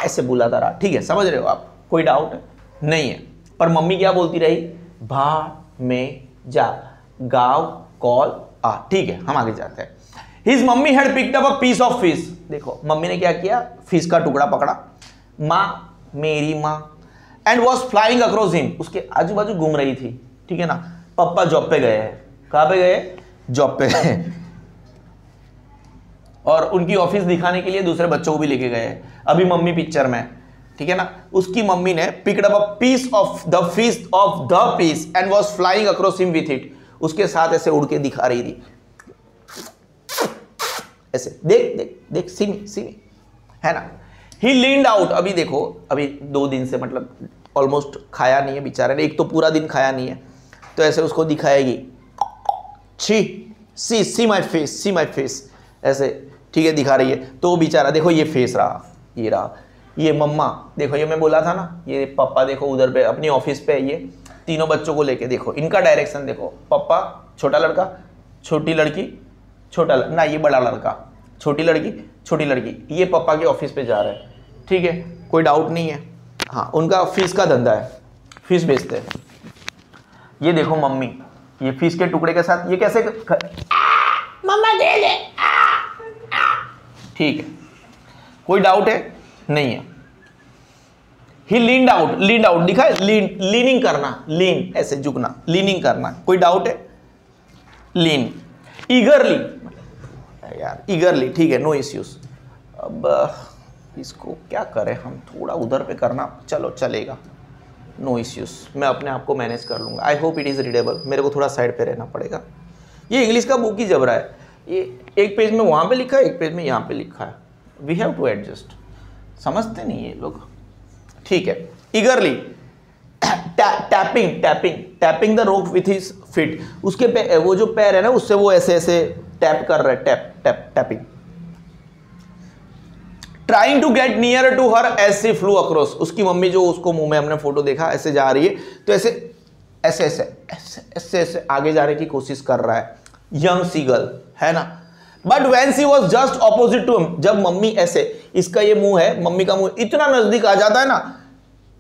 ऐसे बुलाता रहा, ठीक है, समझ रहे हो आप, कोई डाउट नहीं है। पर मम्मी क्या बोलती रही, भाड़ में जा, गाँव कॉल आ, ठीक है, हम आगे जाते हैं। His mummy had picked up a piece of fish, देखो मम्मी ने क्या किया, फिश का टुकड़ा पकड़ा, माँ मेरी माँ, and was flying across him, उसके आजू बाजू घूम रही थी, ठीक है ना। पापा जॉब पे गए हैं, कहाँ पे गए, जॉब पे गए, और उनकी ऑफिस दिखाने के लिए दूसरे बच्चों को भी लेके गए, अभी मम्मी पिक्चर में, ठीक है ना। उसकी मम्मी ने picked up a piece of the fish of the piece and was flying across him with it, उसके साथ ऐसे उड़ के दिखा रही थी, ऐसे देख देख देख, सिमी है ना। ही लीन्ड आउट, अभी देखो, अभी 2 दिन से मतलब ऑलमोस्ट खाया नहीं है बेचारे ने, एक तो पूरा दिन खाया नहीं है, तो ऐसे उसको दिखाएगी, see my face, see my face, ऐसे, ठीक है, दिखा रही है। तो बेचारा देखो, ये फेस रहा, ये रहा, ये मम्मा देखो, ये मैं बोला था ना, ये पापा देखो उधर पे अपनी ऑफिस पे, ये तीनों बच्चों को लेके देखो, इनका डायरेक्शन देखो, पापा, छोटा लड़का, छोटी लड़की, ना ये बड़ा लड़का, छोटी लड़की, छोटी लड़की, ये पापा के ऑफिस पे जा रहे हैं, ठीक है, कोई डाउट नहीं है। हाँ, उनका फीस का धंधा है, फीस बेचते हैं। ये देखो मम्मी, ये फीस के टुकड़े के साथ ये कैसे मम्मा दे दे, ठीक है, कोई डाउट है नहीं है। ही लीन्ड आउट दिखा है, लीनिंग करना, लीन ऐसे झुकना, लीनिंग करना, कोई डाउट है, लीन, ईगरली यार, ईगरली, ठीक है, नो इश्यूज। अब इसको क्या करें हम, थोड़ा उधर पे करना, चलो चलेगा, नो इश्यूज, मैं अपने आप को मैनेज कर लूँगा। I hope it is readable, मेरे को थोड़ा साइड पे रहना पड़ेगा। ये इंग्लिश का बुक ही जबरा है, ये एक पेज में वहाँ पे लिखा है, एक पेज में यहाँ पे लिखा है, वी हैव टू एडजस्ट, समझते नहीं ये लोग, ठीक है। ईगरली टैपिंग द रोक विथ हिज फीट, उसके वो जो पैर है ना, उससे वो ऐसे ऐसे टैप कर रहा है, tapping. Trying to get near to her as she flew across, उसकी मम्मी जो उसको मुंह में हमने फोटो देखा ऐसे जा रही है, तो ऐसे ऐसे ऐसे ऐसे ऐसे ऐसे आगे जाने की कोशिश कर रहा है, यंग सीगल है ना। But when she was just opposite to him, जब मम्मी ऐसे, इसका ये मुंह है, मम्मी का मुंह इतना नजदीक आ जाता है ना,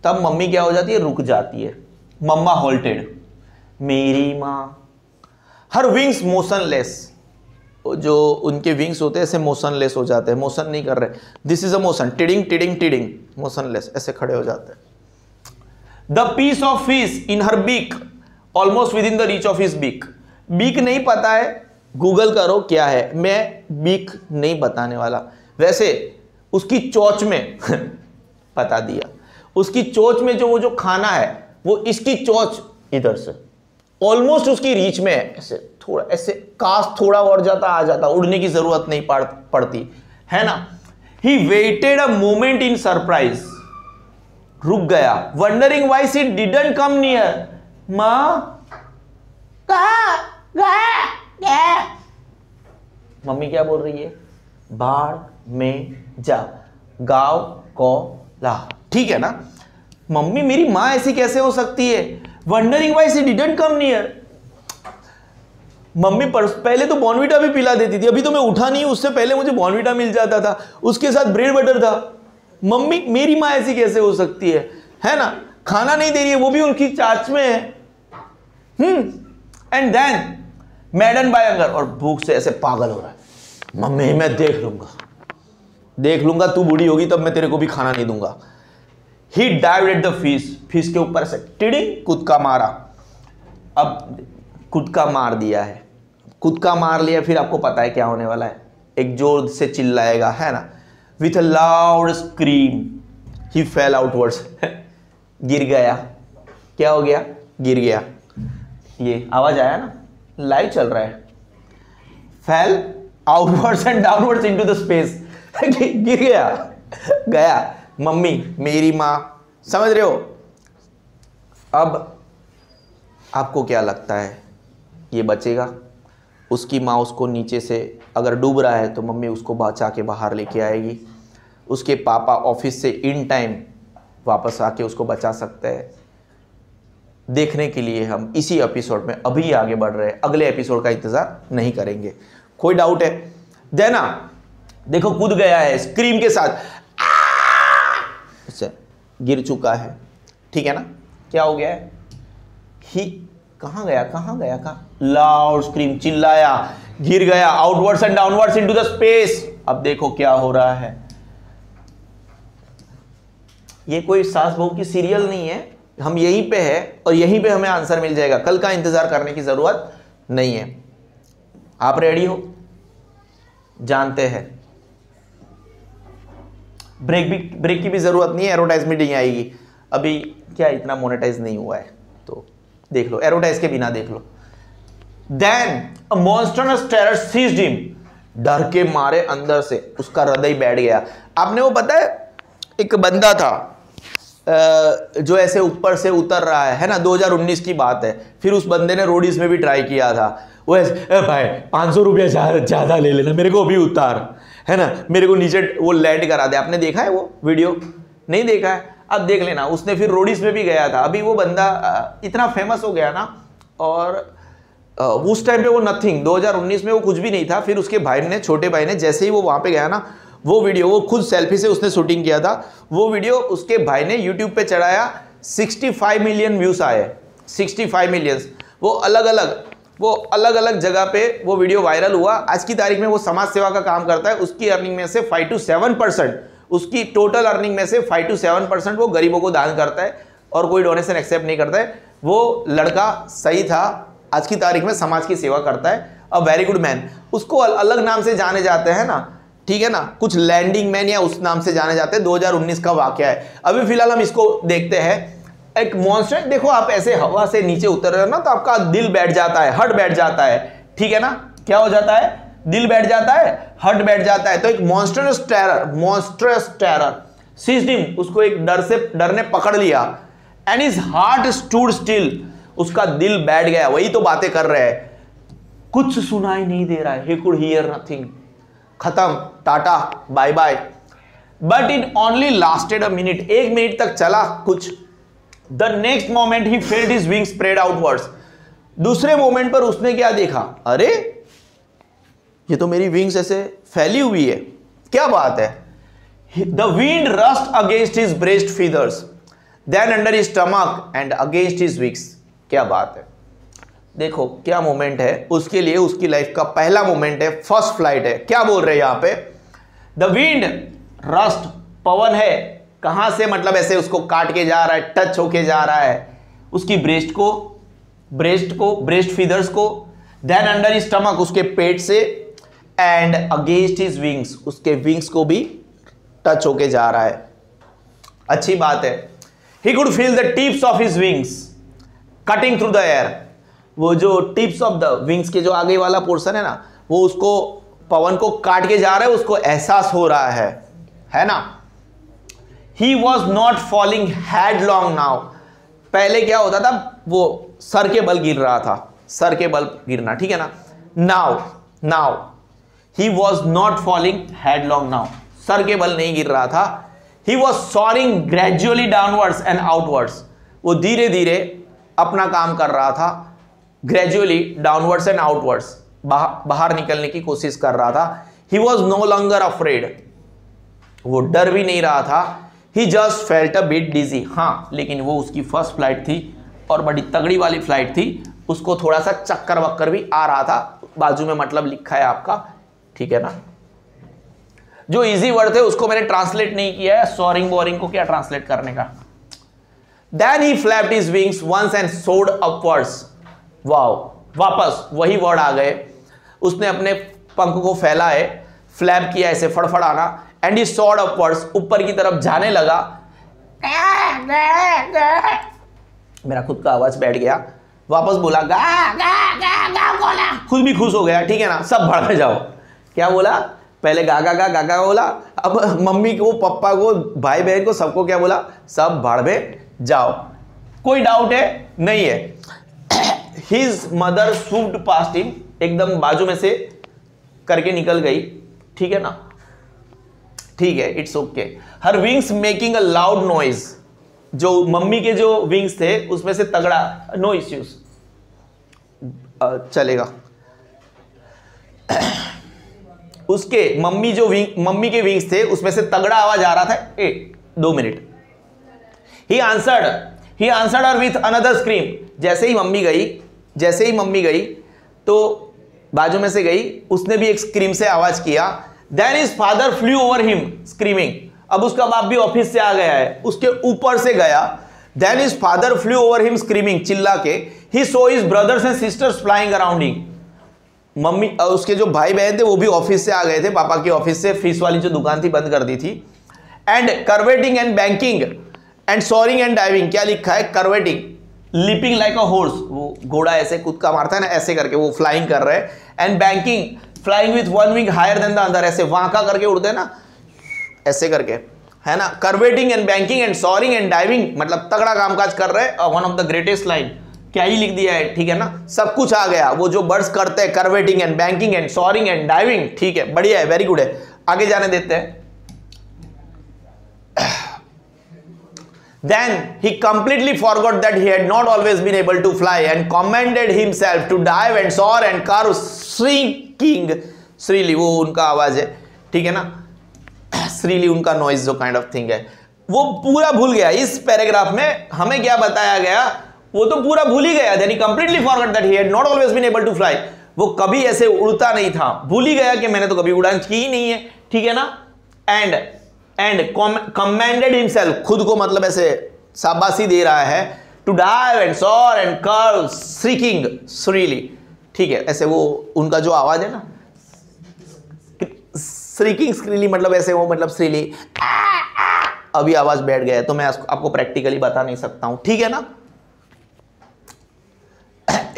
तब मम्मी क्या हो जाती है, रुक जाती है। मम्मा हॉल्टेड, मेरी माँ, हर विंग्स मोशनलेस, जो उनके विंग्स होते हैं ऐसे मोशनलेस हो जाते हैं, मोशन नहीं कर रहे, दिस इज अ मोशन, टिडिंग टिडिंग टिडिंग, मोशनलेस, ऐसे खड़े हो जाते हैं। The piece of fish in her beak almost within the reach of his beak, beak नहीं पता है, गूगल करो क्या है, मैं बीक नहीं बताने वाला। वैसे उसकी चोंच में बता दिया, उसकी चोंच में जो वो जो खाना है, वो इसकी चोंच इधर से ऑलमोस्ट उसकी रीच में है, ऐसे थोड़ा ऐसे काश थोड़ा और जाता आ जाता, उड़ने की जरूरत नहीं पड़ती है ना। He waited a moment in surprise, रुक गया, wondering why she didn't come near, मां मम्मी क्या बोल रही है, बाढ़ में जा, गाँव को ला, ठीक है ना। मम्मी मेरी माँ ऐसी कैसे हो सकती है, wondering why she didn't come near. Mummy पहले तो बॉर्नविटा भी पिला देती थी, अभी तो मैं उठा नहीं, उससे पहले मुझे बॉर्नविटा मिल जाता था, उसके साथ ब्रेड बटर था। मम्मी मेरी माँ ऐसी कैसे हो सकती है ना, खाना नहीं दे रही है, वो भी उनकी चाच में है। And then maddened by hunger, और भूख से ऐसे पागल हो रहा है, मम्मी मैं देख लूंगा, तू बूढ़ी होगी तब मैं तेरे को भी खाना नहीं दूंगा। ही डाइव्ड एट द फिश के ऊपर से टिडिंग कूदका मारा, अब कूदका मार दिया है, कूदका मार लिया, फिर आपको पता है क्या होने वाला है, एक जोर से चिल्लाएगा है ना, with a loud scream he fail outwards, गिर गया, क्या हो गया, गिर गया, ये आवाज आया ना, लाइव चल रहा है, fail outwards and downwards into the space, गिर गया। मम्मी मेरी माँ, समझ रहे हो। अब आपको क्या लगता है, ये बचेगा, उसकी माँ उसको नीचे से अगर डूब रहा है तो मम्मी उसको बचा के बाहर लेके आएगी। उसके पापा ऑफिस से इन टाइम वापस आके उसको बचा सकते हैं। देखने के लिए हम इसी एपिसोड में अभी आगे बढ़ रहे हैं, अगले एपिसोड का इंतजार नहीं करेंगे। कोई डाउट है? देना देखो कूद गया है स्क्रीम के साथ, उससे गिर चुका है, ठीक है ना। क्या हो गया है? ही कहाँ गया लाउड स्क्रीम, चिल्लाया, गिर गया, outwards and downwards into the space. अब देखो क्या हो रहा है। ये कोई सास बहू की सीरियल नहीं है, हम यहीं पे है और यहीं पे हमें आंसर मिल जाएगा। कल का इंतजार करने की जरूरत नहीं है। आप रेडी हो? जानते हैं ब्रेक की भी जरूरत नहीं है, एडवर्टाइजमेंट नहीं आएगी अभी। क्या इतना मोनेटाइज नहीं हुआ है तो देख लो, एडवर्टाइज के बिना देख लो। देन अ मॉन्स्टरस टेरर सीज्ड हिम, डर के मारे अंदर से उसका हृदय बैठ गया। आपने वो पता है एक बंदा था जो ऐसे ऊपर से उतर रहा है ना, 2019 की बात है। फिर उस बंदे ने रोडीज में भी ट्राई किया था, वो ऐसे भाई 500 रुपया ज्यादा ले लेना, मेरे को अभी उतार, है ना, मेरे को नीचे वो लैंड करा दे। आपने देखा है वो वीडियो? नहीं देखा है? अब देख लेना। उसने फिर रोडीज में भी गया था। अभी वो बंदा इतना फेमस हो गया ना, और उस टाइम पे वो नथिंग, 2019 में वो कुछ भी नहीं था। फिर उसके भाई ने, छोटे भाई ने, जैसे ही वो वहां पे गया ना, वो वीडियो वो खुद सेल्फी से उसने शूटिंग किया था। वो वीडियो उसके भाई ने यूट्यूब पे चढ़ाया, 65 मिलियन व्यूज आए, 65 मिलियन। वो अलग अलग जगह पे वो वीडियो वायरल हुआ। आज की तारीख में वो समाज सेवा का काम करता है। उसकी अर्निंग में से 5 to 7%, उसकी टोटल अर्निंग में से 5 to 7% वो गरीबों को दान करता है और कोई डोनेशन एक्सेप्ट नहीं करता है। वो लड़का सही था, आज की तारीख में समाज की सेवा करता है। A very good man. उसको अलग नाम से जाने जाते हैं ना, ठीक है ना, कुछ लैंडिंग मैन या उस नाम से जाने जाते हैं। 2019 का वाकया है। अभी फिलहाल हम इसको देखते हैं। एक मॉन्स्टर, देखो आप ऐसे हवा से नीचे उतर रहे हो ना, तो आपका दिल बैठ जाता है, हार्ट बैठ जाता है, ठीक है ना। क्या हो जाता है? दिल बैठ जाता है, हार्ट बैठ जाता है। तो एक मॉन्स्टरस टेरर सीज्ड हिम, उसको एक डर ने पकड़ लिया। And his heart stood still, उसका दिल बैठ गया। वही तो बातें कर रहे हैं, कुछ सुनाई नहीं दे रहा है। He could hear nothing. खत्म, tata bye bye. But it only lasted a minute, 1 minute तक चला कुछ। The next moment he felt his wings spread outwards. दूसरे मोमेंट पर उसने क्या देखा? अरे ये तो मेरी विंग्स ऐसे फैली हुई है, क्या बात है। The wind rushed against his breast feathers, then under his stomach and against his wings. क्या बात है। देखो क्या मोमेंट है उसके लिए, उसकी लाइफ का पहला मोमेंट है, फर्स्ट फ्लाइट है। क्या बोल रहे हैं यहां पे? द विंड रस्ट, पवन है, कहां से? मतलब ऐसे उसको काट के जा रहा है, टच होके जा रहा है उसकी ब्रेस्ट फीदर्स को, देन अंडर हिज स्टमक, उसके पेट से, एंड अगेंस्ट हिज विंग्स, उसके विंग्स को भी टच होके जा रहा है। अच्छी बात है। He could feel the tips of his wings cutting through the air. वो जो टिप्स ऑफ द विंग्स के जो आगे वाला पोर्शन है ना, वो उसको पवन को काट के जा रहा है, उसको एहसास हो रहा है ना। He was not falling headlong now। पहले क्या होता था? वो सर के बल गिर रहा था, सर के बल गिरना, ठीक है ना। Now he was not falling headlong now, sir के बल नहीं गिर रहा था। He was soaring gradually downwards and outwards। वो धीरे धीरे अपना काम कर रहा था, ग्रेजुअली डाउनवर्ड्स एंड आउटवर्ड्स, बाहर निकलने की कोशिश कर रहा था। He was no longer afraid, वो डर भी नहीं रहा था। He just felt a bit dizzy। हाँ, लेकिन वो उसकी फर्स्ट फ्लाइट थी और बड़ी तगड़ी वाली फ्लाइट थी, उसको थोड़ा सा चक्कर वक्कर भी आ रहा था। बाजू में मतलब लिखा है आपका, ठीक है ना। जो इजी वर्ड थे उसको मैंने ट्रांसलेट नहीं किया है, सॉरिंग बोरिंग को क्या ट्रांसलेट करने का। Then he flapped his wings once and soared upwards। Wow, वापस वही वर्ड आ गए। उसने अपने पंख को फैलाए, फ्लैप किया, ऐसे फड़फड़ाना, एंड ही soared upwards, ऊपर की तरफ जाने लगा। मेरा खुद का आवाज बैठ गया, वापस बोला गा गा गा गा बोला, खुद भी खुश हो गया, ठीक है ना। सब भाड़ में जाओ। क्या बोला? पहले गागा गा गागा बोला, अब मम्मी को, पापा को, भाई बहन को, सबको क्या बोला? सब भाड़ में जाओ। कोई डाउट है? नहीं है। हिज मदर स्वूप्ड पास्ट हिम, एकदम बाजू में से करके निकल गई, ठीक है ना, ठीक है, it's okay. Her wings making a loud noise, जो मम्मी के जो विंग्स थे उसमें से तगड़ा, नो इश्यूज, चलेगा। उसके मम्मी के विंग्स थे उसमें से तगड़ा आवाज आ रहा था, 2 minute. He answered her with another scream, जैसे ही मम्मी गई तो बाजू में से गई, उसने भी एक स्क्रीम से आवाज किया। Then his father flew over him screaming, अब उसका बाप भी ऑफिस से आ गया है, उसके ऊपर से गया। Then his father flew over him screaming, चिल्ला के। He saw his brothers and sisters flying around him, mummy उसके जो भाई बहन थे वो भी ऑफिस से आ गए थे, पापा की ऑफिस से, फिश वाली जो दुकान थी बंद कर दी थी। And curveting and banking and soaring and diving, क्या लिखा है, curveting, leaping like a horse, वो घोड़ा ऐसे कूदका मारता है ना, ऐसे करके वो फ्लाइंग कर रहे हैं। And banking, flying with one wing higher than the other, ऐसे वांका करके उड़ते हैं ना, ऐसे करके, है ना। Curveting and banking and soaring and diving, मतलब तगड़ा कामकाज कर रहे हैं। One of the greatest line, क्या ही लिख दिया है, ठीक है ना, सब कुछ आ गया। वो जो बर्ड्स करते हैं, curveting and banking and soaring and diving, ठीक है, बढ़िया है, वेरी गुड है, आगे जाने देते हैं। Then he completely forgot that he had not always been able to fly and commanded himself to dive and soar and curve, shrieking shrilly, वो उनका आवाज है, ठीक है ना, shrilly उनका नॉइज जो काइंड ऑफ थिंग है, वो पूरा भूल गया। इस पैराग्राफ में हमें क्या बताया गया, वो तो पूरा भूल ही गया। Then he completely forgot that he had not always been able to fly, वो कभी ऐसे उड़ता नहीं था, भूल ही गया कि मैंने तो कभी उड़ान की ही नहीं है, ठीक है ना। एंड कमेंडेड हिमसेल्फ, खुद को मतलब ऐसे शाबाशी दे रहा है, टू डाइव एंड सोर एंड कर्व श्रीकिंग श्रीली, ठीक है, ऐसे वो उनका जो आवाज है ना, श्रीकिंग श्रीली, मतलब ऐसे वो मतलब श्रीली, अभी आवाज बैठ गया है तो मैं आपको प्रैक्टिकली बता नहीं सकता हूं, ठीक है ना।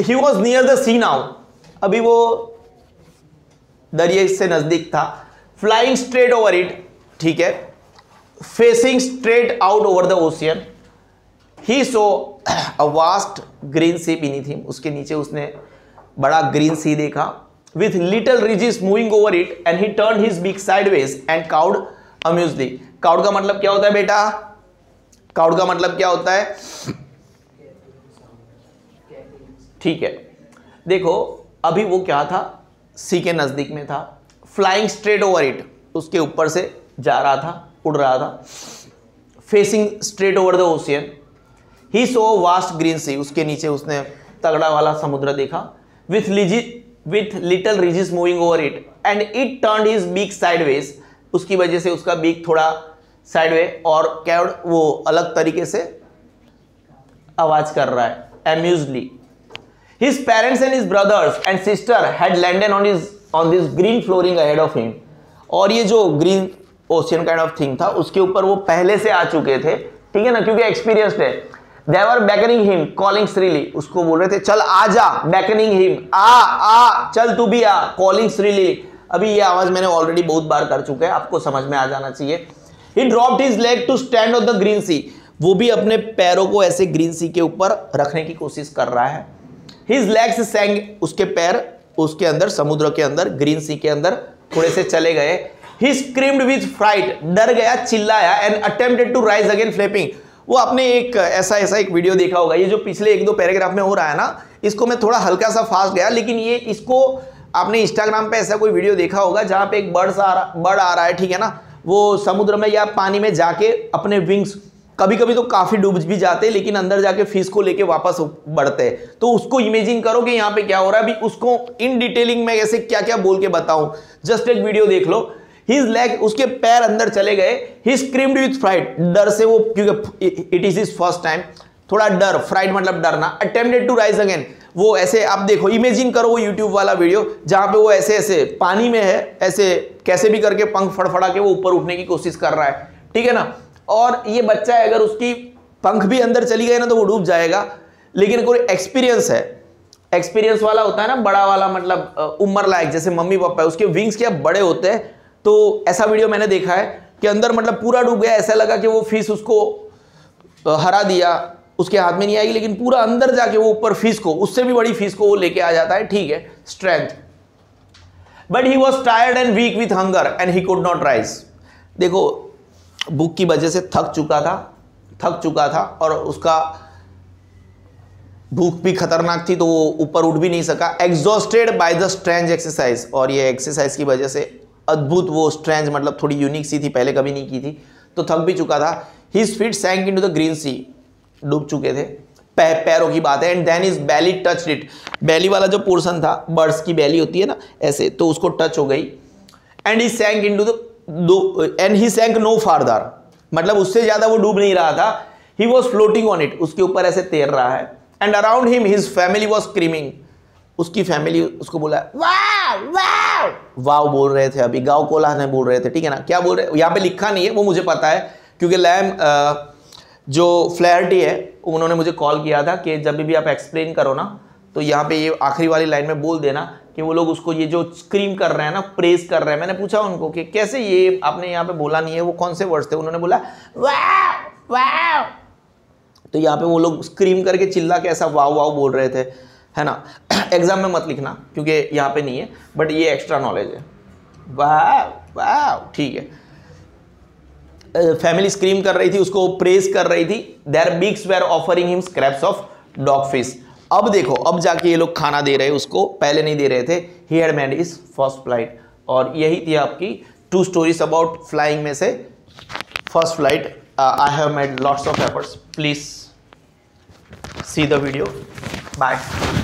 He was near the sea now, अभी वो दरिया से नजदीक था। फ्लाइंग स्ट्रेट ओवर इट, ठीक है, facing straight out over the ocean. He saw a vast green sea beneath him, उसके नीचे उसने बड़ा ग्रीन सी देखा। With little ridges moving over it and he turn his beak sideways and cawed amusedly. Cawed का मतलब क्या होता है बेटा, काउड का मतलब क्या होता है, ठीक है, देखो अभी वो क्या था, सी के नजदीक में था, फ्लाइंग स्ट्रेट ओवर इट, उसके ऊपर से जा रहा था, उड़ रहा था। Facing straight over the ocean, he saw vast green sea, उसके नीचे उसने तगड़ा वाला समुद्र देखा। With little ridges moving over it and it turned his beak sideways, उसकी वजह से उसका बीक थोड़ा साइडवे और कैड वो अलग तरीके से आवाज कर रहा है, amusedly. His parents and his brothers and sister had landed on this green flooring ahead of him, और ये जो green ocean kind of thing था उसके ऊपर वो पहले से आ चुके थे, ठीक है ना, क्योंकि एक्सपीरियंस्ड है। They were beckoning him, calling shrilly, उसको बोल रहे थे चल आ जा, beckoning him, आ चल तू भी आ, calling shrilly। अभी ये आवाज मैंने ऑलरेडी बहुत बार कर चुका है, आपको समझ में आ जाना चाहिए। He dropped his leg to stand on the green sea, वो भी अपने पैरों को ऐसे ग्रीन सी के ऊपर रखने की कोशिश कर रहा है। His legs sank, उसके पैर उसके अंदर समुद्र के अंदर ग्रीन सी के अंदर थोड़े से चले गए। He screamed with fright, डर गया, चिल्लाया, and attempted to rise again flapping। वो आपने एक ऐसा एक वीडियो देखा होगा, ये जो पिछले 1-2 पैराग्राफ में हो रहा है ना, इसको मैं थोड़ा हल्का सा फास्ट गया, लेकिन ये इसको आपने इंस्टाग्राम पे ऐसा कोई वीडियो देखा होगा जहाँ पे एक बर्ड आ रहा है, ठीक है ना, वो समुद्र में या पानी में जाके अपने विंग्स, कभी कभी तो काफ़ी डूब भी जाते हैं, लेकिन अंदर जाके फिश को लेके वापस बढ़ते हैं। तो उसको इमेजिन करो कि यहाँ पे क्या हो रहा है, अभी उसको इन डिटेलिंग में ऐसे क्या क्या बोल के बताऊं, जस्ट एक वीडियो देख लो। His leg, उसके पैर अंदर चले गए। He screamed with fright, डर से वो, क्योंकि it is his first time, थोड़ा डर, फ्राइट मतलब डरना। Attempted to rise again, वो ऐसे आप देखो, इमेजिन करो वो यूट्यूब वाला वीडियो जहाँ पे वो ऐसे ऐसे पानी में है, ऐसे कैसे भी करके पंख फड़फड़ा के वो ऊपर उठने की कोशिश कर रहा है, ठीक है ना। और ये बच्चा है, अगर उसकी पंख भी अंदर चली गई ना तो वो डूब जाएगा, लेकिन कोई एक्सपीरियंस है, एक्सपीरियंस वाला होता है ना, बड़ा वाला, मतलब उम्र लायक, जैसे मम्मी पापा है, उसके विंग्स क्या बड़े होते हैं। तो ऐसा वीडियो मैंने देखा है कि अंदर मतलब पूरा डूब गया, ऐसा लगा कि वो फिश उसको हरा दिया, उसके हाथ में नहीं आएगी, लेकिन पूरा अंदर जाके वो ऊपर फिश को, उससे भी बड़ी फिश को वो लेके आ जाता है, ठीक है, strength. But he was tired and weak with hunger and he could not rise. देखो भूख की वजह से थक चुका था और उसका भूख भी खतरनाक थी, तो वो ऊपर उठ भी नहीं सका। Exhausted by the strange exercise, और ये एक्सरसाइज की वजह से अद्भुत, वो स्ट्रेंज मतलब थोड़ी यूनिक सी थी, पहले कभी नहीं की थी, तो थक भी चुका था। His feet sank into the green sea, डूब चुके थे, पैरों की बात है। And then his belly touched it, belly वाला जो पोर्शन था, बर्ड्स की बेली होती है ना ऐसे, तो उसको टच हो गई। And he sank into the and he sank no farther, मतलब उससे ज्यादा वो डूब नहीं रहा था। He was floating on it, उसके ऊपर ऐसे तैर रहा है। And around him his family was screaming, उसकी फैमिली उसको बोला वाव वाव, वाव बोल रहे थे, अभी गाँव कोला नहीं बोल रहे थे, ठीक है ना। क्या बोल रहे, यहाँ पे लिखा नहीं है, वो मुझे पता है, क्योंकि लैम जो फ्लैरिटी है उन्होंने मुझे कॉल किया था कि जब भी आप एक्सप्लेन करो ना, तो यहाँ पे ये आखिरी वाली लाइन में बोल देना कि वो लोग उसको ये जो स्क्रीम कर रहे हैं ना, प्रेस कर रहे हैं। मैंने पूछा उनको कि कैसे, ये आपने यहाँ पे बोला नहीं है, वो कौन से वर्ड्स थे, उन्होंने बोला वाव वाव, तो यहाँ पे वो लोग स्क्रीम करके चिल्ला के ऐसा वाव वाव बोल रहे थे, है ना। एग्जाम में मत लिखना क्योंकि यहाँ पे नहीं है, बट ये एक्स्ट्रा नॉलेज है। वाव वाव, ठीक है। फैमिली स्क्रीम कर रही थी, उसको प्रेस कर रही थी। Their beaks were offering him scraps of dogfish. अब देखो, अब जाके ये लोग खाना दे रहे हैं उसको, पहले नहीं दे रहे थे। He had made his first flight, और यही थी आपकी 2 स्टोरीज अबाउट फ्लाइंग में से first flight. I have made lots of efforts, please see the video. Bye.